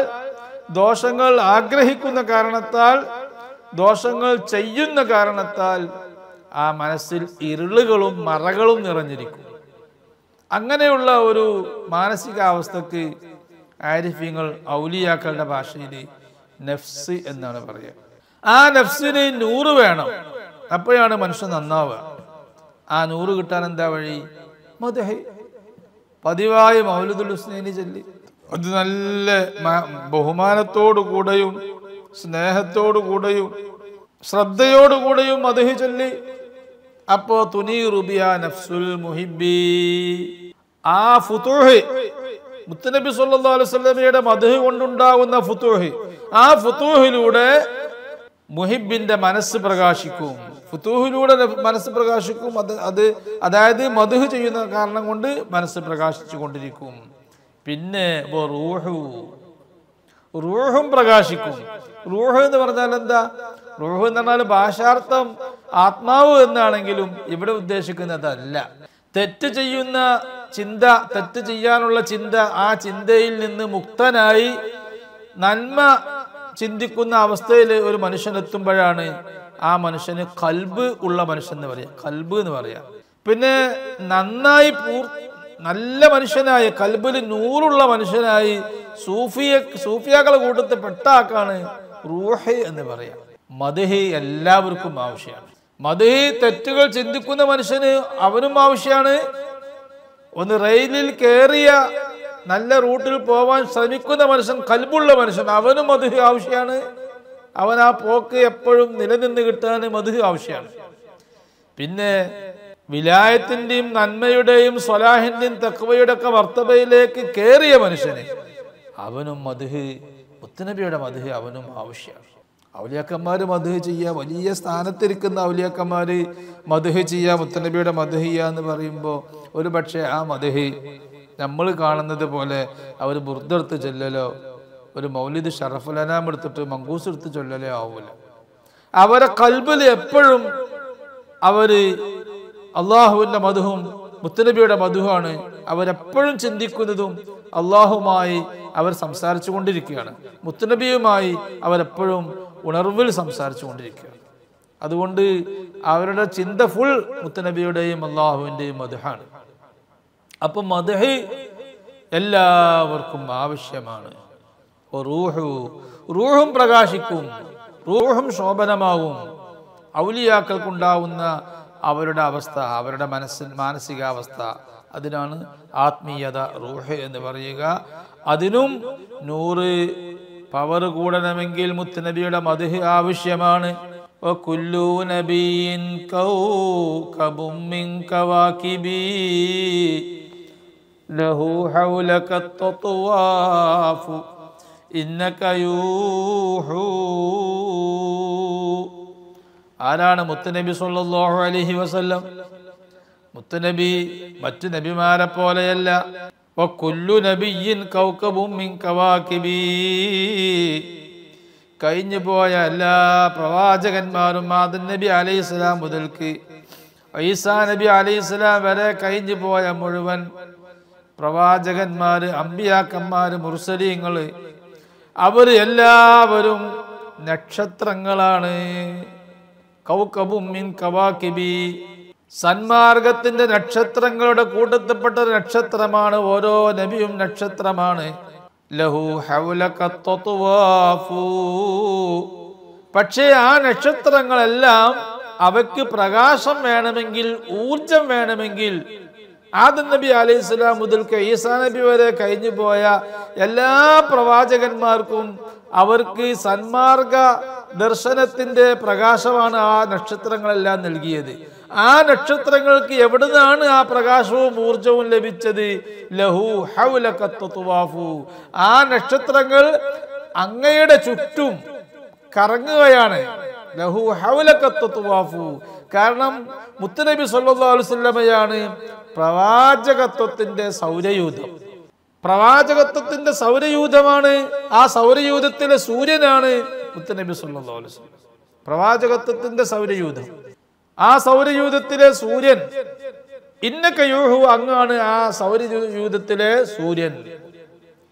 ദോഷങ്ങൾ ആഗ്രഹിക്കുന്ന കാരണത്താൽ, ദോഷങ്ങൾ ചെയ്യുന്ന കാരണത്താൽ ആ മനസ്സിൽ ഇരുളുകളും മറകളും നിറഞ്ഞിരിക്കും. അങ്ങനെയുള്ള ഒരു മാനസികാവസ്ഥക്ക് ആരിഫീങ്ങൾ ഔലിയാക്കളുടെ ഭാഷയിൽ നഫ്സ് എന്നാണ് പറയുക. ആ നഫ്സിന് 100 വേണം. അപ്പോഴാണ് മനുഷ്യൻ നന്നാവുക. ആ 100 കിട്ടാൻ എന്താ വഴി? മദ്ഹ്. പതിവായി മൗലിദുൽ ഹുസ്നൈനി ചൊല്ലി അത് നല്ല ബഹുമാനത്തോടു കൂടെയും സ്നേഹത്തോടു കൂടെയും ശ്രദ്ധയോടു കൂടെയും മദ്ഹ് ചൊല്ലി. അപ്പോ തുനീറു ബിഹാ നഫ്സുൽ മുഹിബ്ബി. ആ ഫുതൂഹ്, മുത്തുനബി സല്ലല്ലാഹു അലൈഹി വസല്ലമയുടെ മദ്ഹ് കൊണ്ടുണ്ടാകുന്ന ഫുതൂഹ്, ആ ഫുതൂഹിലൂടെ മുഹിബിന്റെ മനസ്സ് പ്രകാശിക്കും. ഫുതൂഹിലൂടെ മനസ്സ് പ്രകാശിക്കും. അതായത് മദ്ഹ് ചെയ്യുന്ന കാരണം കൊണ്ട് മനസ്സ് പ്രകാശിച്ചു കൊണ്ടിരിക്കും. പിന്നെ റൂഹും പ്രകാശിക്കും. റൂഹ് എന്ന് പറഞ്ഞാൽ എന്താ? റൂഹ് എന്ന് പറഞ്ഞാൽ ഭാഷാർത്ഥം ആത്മാവ് എന്നാണെങ്കിലും ഇവിടെ ഉദ്ദേശിക്കുന്നതല്ല. തെറ്റ് ചെയ്യുന്ന ചിന്ത, തെറ്റ് ചെയ്യാനുള്ള ചിന്ത, ആ ചിന്തയിൽ നിന്ന് മുക്തനായി നന്മ ചിന്തിക്കുന്ന അവസ്ഥയിൽ ഒരു മനുഷ്യനെത്തുമ്പോഴാണ് ആ മനുഷ്യന് കൽബ് ഉള്ള മനുഷ്യൻ എന്ന് പറയാം. കൽബ് എന്ന് പറയാം. പിന്നെ നന്നായി നല്ല മനുഷ്യനായി, കൽബിൽ 100 മനുഷ്യനായി സൂഫിയാക്കളെ കൂട്ടത്തിൽ പെട്ടാക്കാണ് റൂഹ് എന്ന് പറയാം. മദ്ഹ് എല്ലാവർക്കും ആവശ്യമാണ്. മദ്ഹ് തെറ്റുകൾ ചിന്തിക്കുന്ന മനുഷ്യന് അവനും ആവശ്യമാണ്. ഒന്ന് റെയിലിൽ കയറിയ നല്ല റൂട്ടിൽ പോവാൻ ശ്രമിക്കുന്ന മനുഷ്യൻ, കൽബുള്ള മനുഷ്യൻ, അവനും മദ്ഹ് ആവശ്യമാണ്. അവൻ ആ പോക്ക് എപ്പോഴും നിലനിന്ന് കിട്ടാൻ മദ്ഹ് ആവശ്യമാണ്. പിന്നെ വിലായത്തിന്റെയും നന്മയുടെയും സ്വലാഹിന്റെയും തഖ്വയുടെ ഒക്കെ മർത്തബയിലേക്ക് കയറിയ മനുഷ്യന് അവനും മദ്ഹ്, മുത്തുനബിയുടെ മദ്ഹ് അവനും ആവശ്യമാണ്. ഔലിയാക്കന്മാര് മദ്ഹ് ചെയ്യുക, വലിയ സ്ഥാനത്തിരിക്കുന്ന ഔലിയാക്കന്മാര് മദ്ഹ് ചെയ്യുക, മുത്തുനബിയുടെ മദ്ഹ് ചെയ്യുക എന്ന് പറയുമ്പോൾ ഒരു പക്ഷേ ആ മദ്ഹ് നമ്മൾ കാണുന്നത് പോലെ അവർ ബുർദെടുത്ത് ചൊല്ലലോ ഒരു മൗലിദ് ഷറഫുൽ അനാം എടുത്തിട്ട് മങ്കൂസ് എടുത്ത് ചൊല്ലലോ ആവൂല. അവരെ കൽബിൽ എപ്പോഴും അവര് അള്ളാഹുവിന്റെ മദ്ഹും മുത്തുനബിയുടെ മധുഹാണ്. അവരെപ്പോഴും ചിന്തിക്കുന്നതും അള്ളാഹുമായി അവർ സംസാരിച്ചു കൊണ്ടിരിക്കുകയാണ്. മുത്തുനബിയുമായി അവരെപ്പോഴും ഉണർവിൽ സംസാരിച്ചു കൊണ്ടിരിക്കുകയാണ്. അതുകൊണ്ട് അവരുടെ ചിന്ത ഫുൾ മുത്തുനബിയുടെയും അള്ളാഹുവിൻ്റെയും മദ്ഹാണ്. അപ്പം മദ്ഹ് എല്ലാവർക്കും ആവശ്യമാണ്. റൂഹും പ്രകാശിക്കും, റൂഹും ശോഭനമാവും. ഔലിയാക്കൾക്കുണ്ടാവുന്ന അവരുടെ അവസ്ഥ, അവരുടെ മാനസികാവസ്ഥ, അതിനാണ് ആത്മീയത, റൂഹ് എന്ന് പറയുക. അതിനും 100 പവർ കൂടണമെങ്കിൽ മുത്തുനബിയുടെ മദ്ഹ് ആവശ്യമാണ്. വകുല്ലു നബിയിൻ കൗകബും മിൻ കവാകിബി ലഹു ഹൗലക തത്വാഫു ഇന്നക യൂഹു. ആരാണ് മുത്തുനബി സല്ലല്ലാഹു അലൈഹി വസല്ലം? മുത്തുനബി മറ്റു നബിമാരെ പോലെയല്ല. വകുല്ലു നബിയിൻ കൗകബും മിൻ കവാകിബി, കഴിഞ്ഞു പോയ എല്ലാ പ്രവാചകന്മാരും ആദം നബി അലൈഹിസ്സലാം മുതൽക്ക് ഈസാ നബി അലൈഹിസ്സലാം വരെ കഴിഞ്ഞു പോയ മുഴുവൻ പ്രവാചകന്മാര്, അമ്പിയാക്കന്മാര്, മുർസലീങ്ങള്, അവർ എല്ലാവരും നക്ഷത്രങ്ങളാണ്. കൗകബും മിൻ കവാകിബി, സന്മാർഗത്തിന്റെ നക്ഷത്രങ്ങളുടെ കൂട്ടത്തിൽപ്പെട്ട നക്ഷത്രമാണ്. ഓരോ നബിയും നക്ഷത്രമാണ്. ലഹു ഹൗലക തത്വാഫു, പക്ഷേ ആ നക്ഷത്രങ്ങളെല്ലാം അവയ്ക്ക് പ്രകാശം വേണമെങ്കിൽ, ഊർജം വേണമെങ്കിൽ, ആദം നബി അലൈഹിസ്സലാം മുതൽക്ക് ഈസാ നബി വരെ കഴിഞ്ഞു പോയ എല്ലാ പ്രവാചകന്മാർക്കും അവർക്ക് സന്മാർഗ ദർശനത്തിന്റെ പ്രകാശമാണ് ആ നക്ഷത്രങ്ങളെല്ലാം നൽകിയത്. ആ നക്ഷത്രങ്ങൾക്ക് എവിടുന്നാണ് ആ പ്രകാശവും ഊർജവും ലഭിച്ചത്? ലഹു ഹൗലക തത്വാഫു, ആ നക്ഷത്രങ്ങൾ അങ്ങയുടെ ചുറ്റും കറങ്ങുകയാണ്. ലഹു ഹൗലക തത്വാഫു, കാരണം മുത്തുനബി സല്ലല്ലാഹു അലൈഹി വസല്ലമയാണ് പ്രവാചകത്വത്തിന്റെ സൗരയൂഥം. പ്രവാചകത്വത്തിന്റെ സൗരയൂഥമാണ്. ആ സൗരയൂഥത്തിലെ സൂര്യനാണ് മുത്തുനബി സല്ലല്ലാഹു അലൈഹി വസല്ലം. പ്രവാചകത്വത്തിന്റെ സൗരയൂഥം, ആ സൗരയൂഥത്തിലെ സൂര്യൻ. ഇന്നക യൂഹു, അങ്ങാണ് ആ സൗരയൂഥത്തിലെ സൂര്യൻ.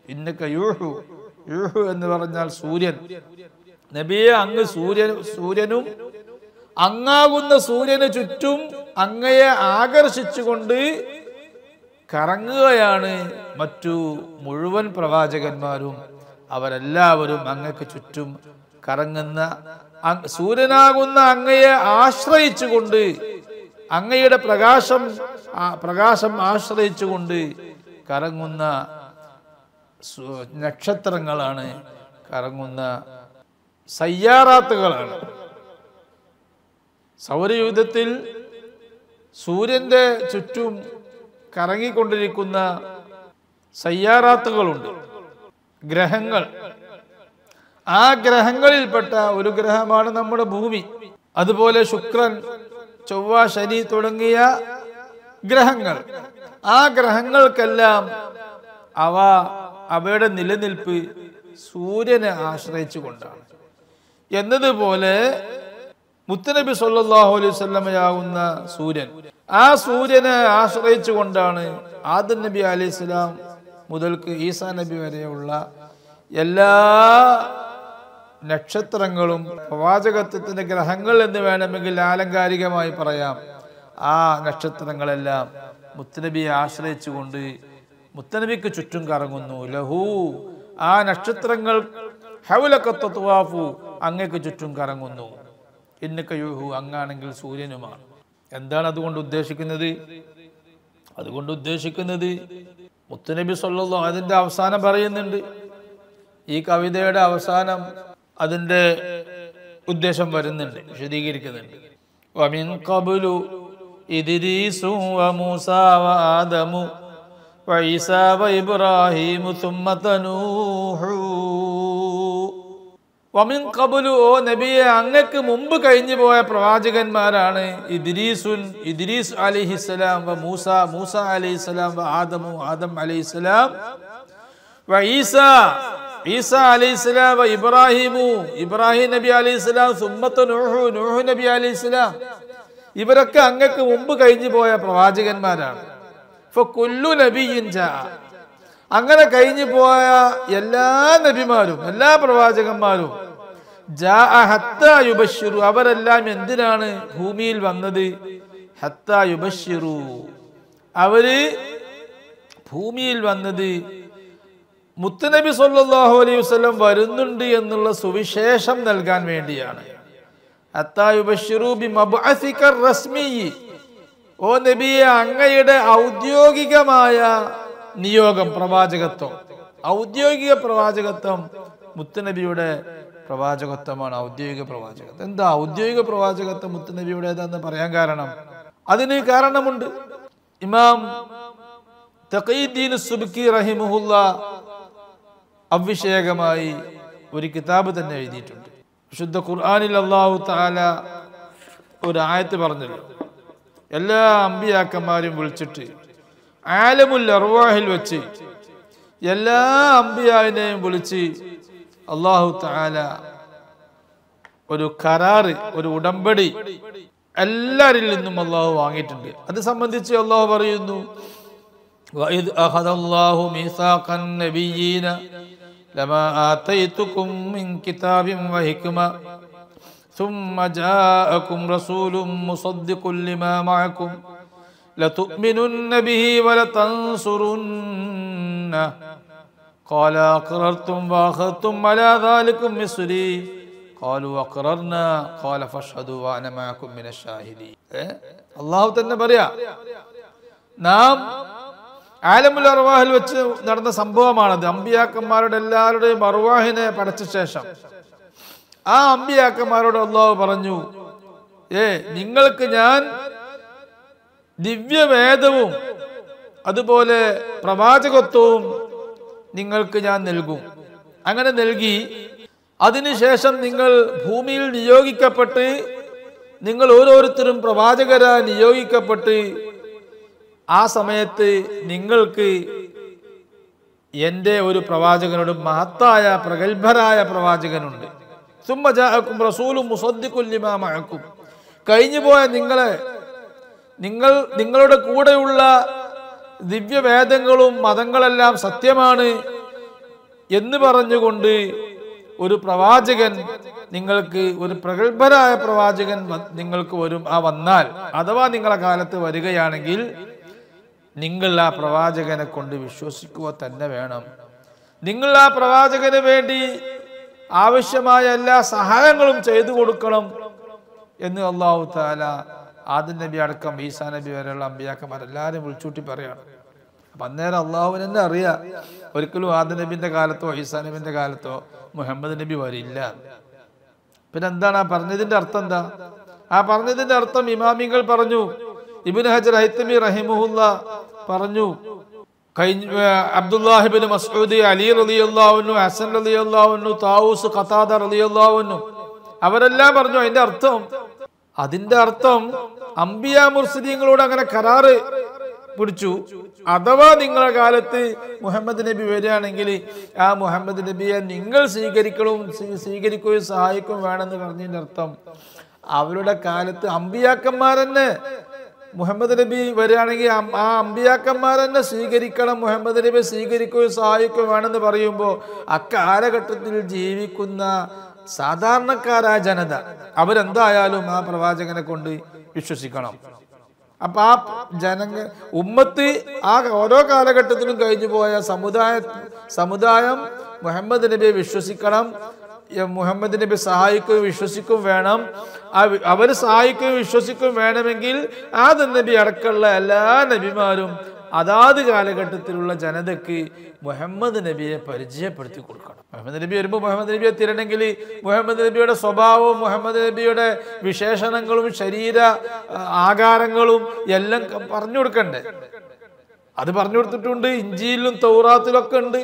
ഇന്നക യൂഹു, യൂഹു എന്ന് പറഞ്ഞാൽ സൂര്യൻ. നബിയെ, അങ്ങ് സൂര്യനും അങ്ങാകുന്ന സൂര്യന് ചുറ്റും അങ്ങയെ ആകർഷിച്ചുകൊണ്ട് കറങ്ങുകയാണ് മറ്റു മുഴുവൻ പ്രവാചകന്മാരും. അവരെല്ലാവരും അങ്ങക്ക് ചുറ്റും കറങ്ങുന്ന, സൂര്യനാകുന്ന അങ്ങയെ ആശ്രയിച്ചുകൊണ്ട്, അങ്ങയുടെ പ്രകാശം ആശ്രയിച്ചുകൊണ്ട് കറങ്ങുന്ന നക്ഷത്രങ്ങളാണ്, കറങ്ങുന്ന സയ്യാറാത്തുകളാണ്. സൗരയൂഥത്തിൽ സൂര്യന്റെ ചുറ്റും കറങ്ങിക്കൊണ്ടിരിക്കുന്ന സയ്യാറാത്തുകളുണ്ട്, ഗ്രഹങ്ങൾ. ആ ഗ്രഹങ്ങളിൽപ്പെട്ട ഒരു ഗ്രഹമാണ് നമ്മുടെ ഭൂമി. അതുപോലെ ശുക്രൻ, ചൊവ്വ, ശനി തുടങ്ങിയ ഗ്രഹങ്ങൾ. ആ ഗ്രഹങ്ങൾക്കെല്ലാം അവയുടെ നിലനിൽപ്പ് സൂര്യനെ ആശ്രയിച്ചുകൊണ്ടാണ്. എന്നതുപോലെ മുത്തുനബി സല്ലല്ലാഹു അലൈഹി വസല്ലമയാകുന്ന സൂര്യൻ, ആ സൂര്യനെ ആശ്രയിച്ചുകൊണ്ടാണ് ആദം നബി അലൈഹിസ്സലാം മുതൽക്ക് ഈസാ നബി വരെയുള്ള എല്ലാ നക്ഷത്രങ്ങളും പ്രവാചകത്വത്തിന്റെ ഗ്രഹങ്ങൾ എന്ന് വേണമെങ്കിൽ ആലങ്കാരികമായി പറയാം. ആ നക്ഷത്രങ്ങളെല്ലാം മുത്തുനബിയെ ആശ്രയിച്ചുകൊണ്ട് മുത്തുനബിക്ക് ചുറ്റും കറങ്ങുന്നു. ലഹു, ആ നക്ഷത്രങ്ങൾ ഹൗലക തത്വാഫു, അങ്ങക്ക് ചുറ്റും കറങ്ങുന്നു. ഇന്നക യൂഹു, അങ്ങാണെങ്കിൽ സൂര്യനുമാണ്. എന്താണ് അതുകൊണ്ട് ഉദ്ദേശിക്കുന്നത്? അതുകൊണ്ട് ഉദ്ദേശിക്കുന്നത് മുത്തുനബി സല്ലല്ലാഹു, അതിന്റെ അവസാനം പറയുന്നുണ്ട്. ഈ കവിതയുടെ അവസാനം അതിന്റെ ഉദ്ദേശം വരുന്നുണ്ട്, വിശദീകരിക്കുന്നുണ്ട്. വമിൻ ഖബ്ലു ഇദ്രീസു വമൂസാ വആദമു വഈസാ വഇബ്രാഹീമു സുമ്മ നൂഹു. വമിൻ ഖബ്ലു, ഓ നബിയെ, അങ്ങക്ക് മുമ്പ് കഴിഞ്ഞു പോയ പ്രവാചകന്മാരാണ് ഇദ്രീസ് അലൈഹിസ്സലാം, മൂസ അലൈഹിസ്സലാം, ആദം അലൈഹിസ്സലാം, ഈസാ അലൈഹിസ്സലാം, ഇബ്രാഹിം നബി അലൈഹിസ്സലാം, സുമ്മത്ത് നൂഹ് നബി അലൈഹിസ്സലാം. ഇവരൊക്കെ അങ്ങക്ക് മുമ്പ് കഴിഞ്ഞു പോയ പ്രവാചകന്മാരാണ്. ഫകുല്ലു നബിയ്യിൻ ജാഅ. അങ്ങനെ കഴിഞ്ഞു പോയ എല്ലാ നബിമാരും എല്ലാ പ്രവാചകന്മാരും ജാഅ ഹത്താ യുബശ്ശിറു, അവരെല്ലാം എന്തിനാണ് ഭൂമിയിൽ വന്നത്? ഹത്താ യുബശ്ശിറു, അവര് ഭൂമിയിൽ വന്നത് മുത്തുനബി സല്ലല്ലാഹു അലൈഹി വസല്ലം വരുന്നുണ്ട് എന്നുള്ള സുവിശേഷം നൽകാൻ വേണ്ടിയാണ്. ഹത്താ യുബശ്ശിറു ബിമബ്അസിക റസ്മി, ഓ നബിയെ അങ്ങയുടെ ഔദ്യോഗികമായ നിയോഗം, പ്രവാചകത്വം, ഔദ്യോഗിക പ്രവാചകത്വം മുത്തുനബിയുടെ പ്രവാചകത്വമാണ്. ഔദ്യോഗിക പ്രവാചകത്വം എന്താ? ഔദ്യോഗിക പ്രവാചകത്വം മുത്തുനബിയുടേതെന്ന് പറയാൻ കാരണം, അതിന് കാരണമുണ്ട്. ഇമാം തഖീദ്ദീൻ സുബ്കി റഹിമഹുല്ല അവിഷയകമായി ഒരു കിതാബ് തന്നെ എഴുതിയിട്ടുണ്ട്. വിശുദ്ധ ഖുർആനിൽ അല്ലാഹു തആല ഒരു ആയത്ത് പറഞ്ഞല്ലോ, എല്ലാ അമ്പിയാക്കന്മാരും വിളിച്ചിട്ട് ആലമുൽ അർവാഹിൽ വെച്ച് എല്ലാ അമ്പിയാവിനെയും വിളിച്ച് അല്ലാഹു തആല ഒരു കരാറ്, ഒരു ഉടമ്പടി എല്ലാരിൽ നിന്നും അല്ലാഹു വാങ്ങിയിട്ടുണ്ട്. അത് സംബന്ധിച്ച് അല്ലാഹു പറയുന്നു, വഇദ് അഖദല്ലാഹു മീസാഖൻ നബിയ്യീന ലമാ ആതൈതുകും മിൻ കിതാബിൻ വഹിക്മ ثم جاءكم رسول مصدق لما معكم لتؤمنن به ولتنصرنه قال أقررتم وأخذتم على ذلكم مصري قالوا أقررنا قال فاشهدوا وأنا معكم من الشاهدين. അല്ലാഹു തന്നെ പറയാ, നാം ആലമുൽ അർവാഹിൽ വെച്ച് നടന്ന സംഭവമാണത്. അമ്പിയാക്കന്മാരുടെ എല്ലാവരുടെയും അർവാഹിനെ പടച്ച ശേഷം ആ അമ്പിയാക്കന്മാരോട് അല്ലാഹു പറഞ്ഞു, നിങ്ങൾക്ക് ഞാൻ ദിവ്യവേദവും അതുപോലെ പ്രവാചകത്വവും നിങ്ങൾക്ക് ഞാൻ നൽകും. അങ്ങനെ നൽകി അതിനുശേഷം നിങ്ങൾ ഭൂമിയിൽ നിയോഗിക്കപ്പെട്ട് നിങ്ങൾ ഓരോരുത്തരും പ്രവാചകരായി നിയോഗിക്കപ്പെട്ട് ആ സമയത്ത് നിങ്ങൾക്ക് എൻ്റെ ഒരു പ്രവാചകനോട്, മഹത്തായ പ്രഗത്ഭരായ പ്രവാചകനുണ്ട്. സുമ്മ ജാഅക്കും റസൂലും മുസദ്ദിഖുൻ ലിമാ മഅക്കും, കഴിഞ്ഞുപോയ നിങ്ങളുടെ കൂടെയുള്ള ദിവ്യവേദങ്ങളും മതങ്ങളെല്ലാം സത്യമാണ് എന്ന് പറഞ്ഞുകൊണ്ട് ഒരു പ്രവാചകൻ നിങ്ങൾക്ക്, ഒരു പ്രഗത്ഭരായ പ്രവാചകൻ നിങ്ങൾക്ക് വരും. ആ വന്നാൽ അഥവാ നിങ്ങളെ കാലത്ത് വരികയാണെങ്കിൽ നിങ്ങൾ ആ പ്രവാചകനെ കൊണ്ട് വിശ്വസിക്കുക തന്നെ വേണം. നിങ്ങൾ ആ പ്രവാചകന് വേണ്ടി ആവശ്യമായ എല്ലാ സഹായങ്ങളും ചെയ്തു കൊടുക്കണം എന്ന് അല്ലാഹു തആല ആദം നബി അടക്കം ഈസാ നബി വരെയുള്ള അമ്പിയാക്കന്മാർ എല്ലാവരും വിളിച്ചൂട്ടി പറയാണ്. അപ്പം അന്നേരം അള്ളാഹുവിന് തന്നെ അറിയാം, ഒരിക്കലും ആദം നബിന്റെ കാലത്തോ ഈസാ നബിന്റെ കാലത്തോ മുഹമ്മദ് നബി വരില്ല. പിന്നെ എന്താണ് ആ പറഞ്ഞതിന്റെ അർത്ഥം? എന്താ ആ പറഞ്ഞതിന്റെ അർത്ഥം? ഇമാമിങ്ങൾ പറഞ്ഞു, ഇബ്നു ഹജർ ഹൈതമി റഹിമഹുല്ല പറഞ്ഞു, അബ്ദുല്ലാഹിബ്നു മസ്ഊദ്, അലി റളിയല്ലാഹു അൻഹു, ഹസൻ റളിയല്ലാഹു അൻഹു, താവൂസ്, ഖതാദ റളിയല്ലാഹു അൻഹു അവരെല്ലാം പറഞ്ഞു അതിന്റെ അർത്ഥം അംബിയാ മുർസലീങ്ങളോട് അങ്ങനെ കരാറ് പിടിച്ചു. അഥവാ നിങ്ങളുടെ കാലത്ത് മുഹമ്മദ് നബി വരികയാണെങ്കിൽ ആ മുഹമ്മദ് നബിയെ നിങ്ങൾ സ്വീകരിക്കുകയും സഹായിക്കുകയും വേണമെന്ന് പറഞ്ഞതിന്റെ അർത്ഥം അവരുടെ കാലത്ത് അമ്പിയാക്കന്മാരെന്നെ മുഹമ്മദ് നബി വരികയാണെങ്കിൽ ആ അമ്പിയാക്കന്മാരെന്നെ സ്വീകരിക്കണം, മുഹമ്മദ് നബി സ്വീകരിക്കുകയും സഹായിക്കുകയും വേണമെന്ന് പറയുമ്പോൾ അക്കാലഘട്ടത്തിൽ ജീവിക്കുന്ന സാധാരണക്കാരായ ജനത അവരെന്തായാലും ആ പ്രവാചകനെ കൊണ്ട് വിശ്വസിക്കണം. അപ്പൊ ആ ഉമ്മത്ത് ആ ഓരോ കാലഘട്ടത്തിലും കഴിഞ്ഞു പോയ സമുദായം മുഹമ്മദ് നബിയെ വിശ്വസിക്കണം, മുഹമ്മദ് നബി സഹായിക്കുകയും വിശ്വസിക്കുകയും വേണം. അവർ സഹായിക്കുകയും വിശ്വസിക്കുകയും വേണമെങ്കിൽ ആദം നബി അടക്കമുള്ള എല്ലാ നബിമാരും അതാത് കാലഘട്ടത്തിലുള്ള ജനതയ്ക്ക് മുഹമ്മദ് നബിയെ പരിചയപ്പെടുത്തി കൊടുക്കണം. മുഹമ്മദ് നബി വരുമ്പോൾ മുഹമ്മദ് നബിയെ തിരണമെങ്കിൽ മുഹമ്മദ് നബിയുടെ സ്വഭാവവും മുഹമ്മദ് നബിയുടെ വിശേഷണങ്ങളും ശരീര ആകാരങ്ങളും എല്ലാം പറഞ്ഞു കൊടുക്കണ്ടേ? അത് പറഞ്ഞു കൊടുത്തിട്ടുണ്ട്. ഇഞ്ചീലിലും തൗറാത്തിലൊക്കെ ഉണ്ട്.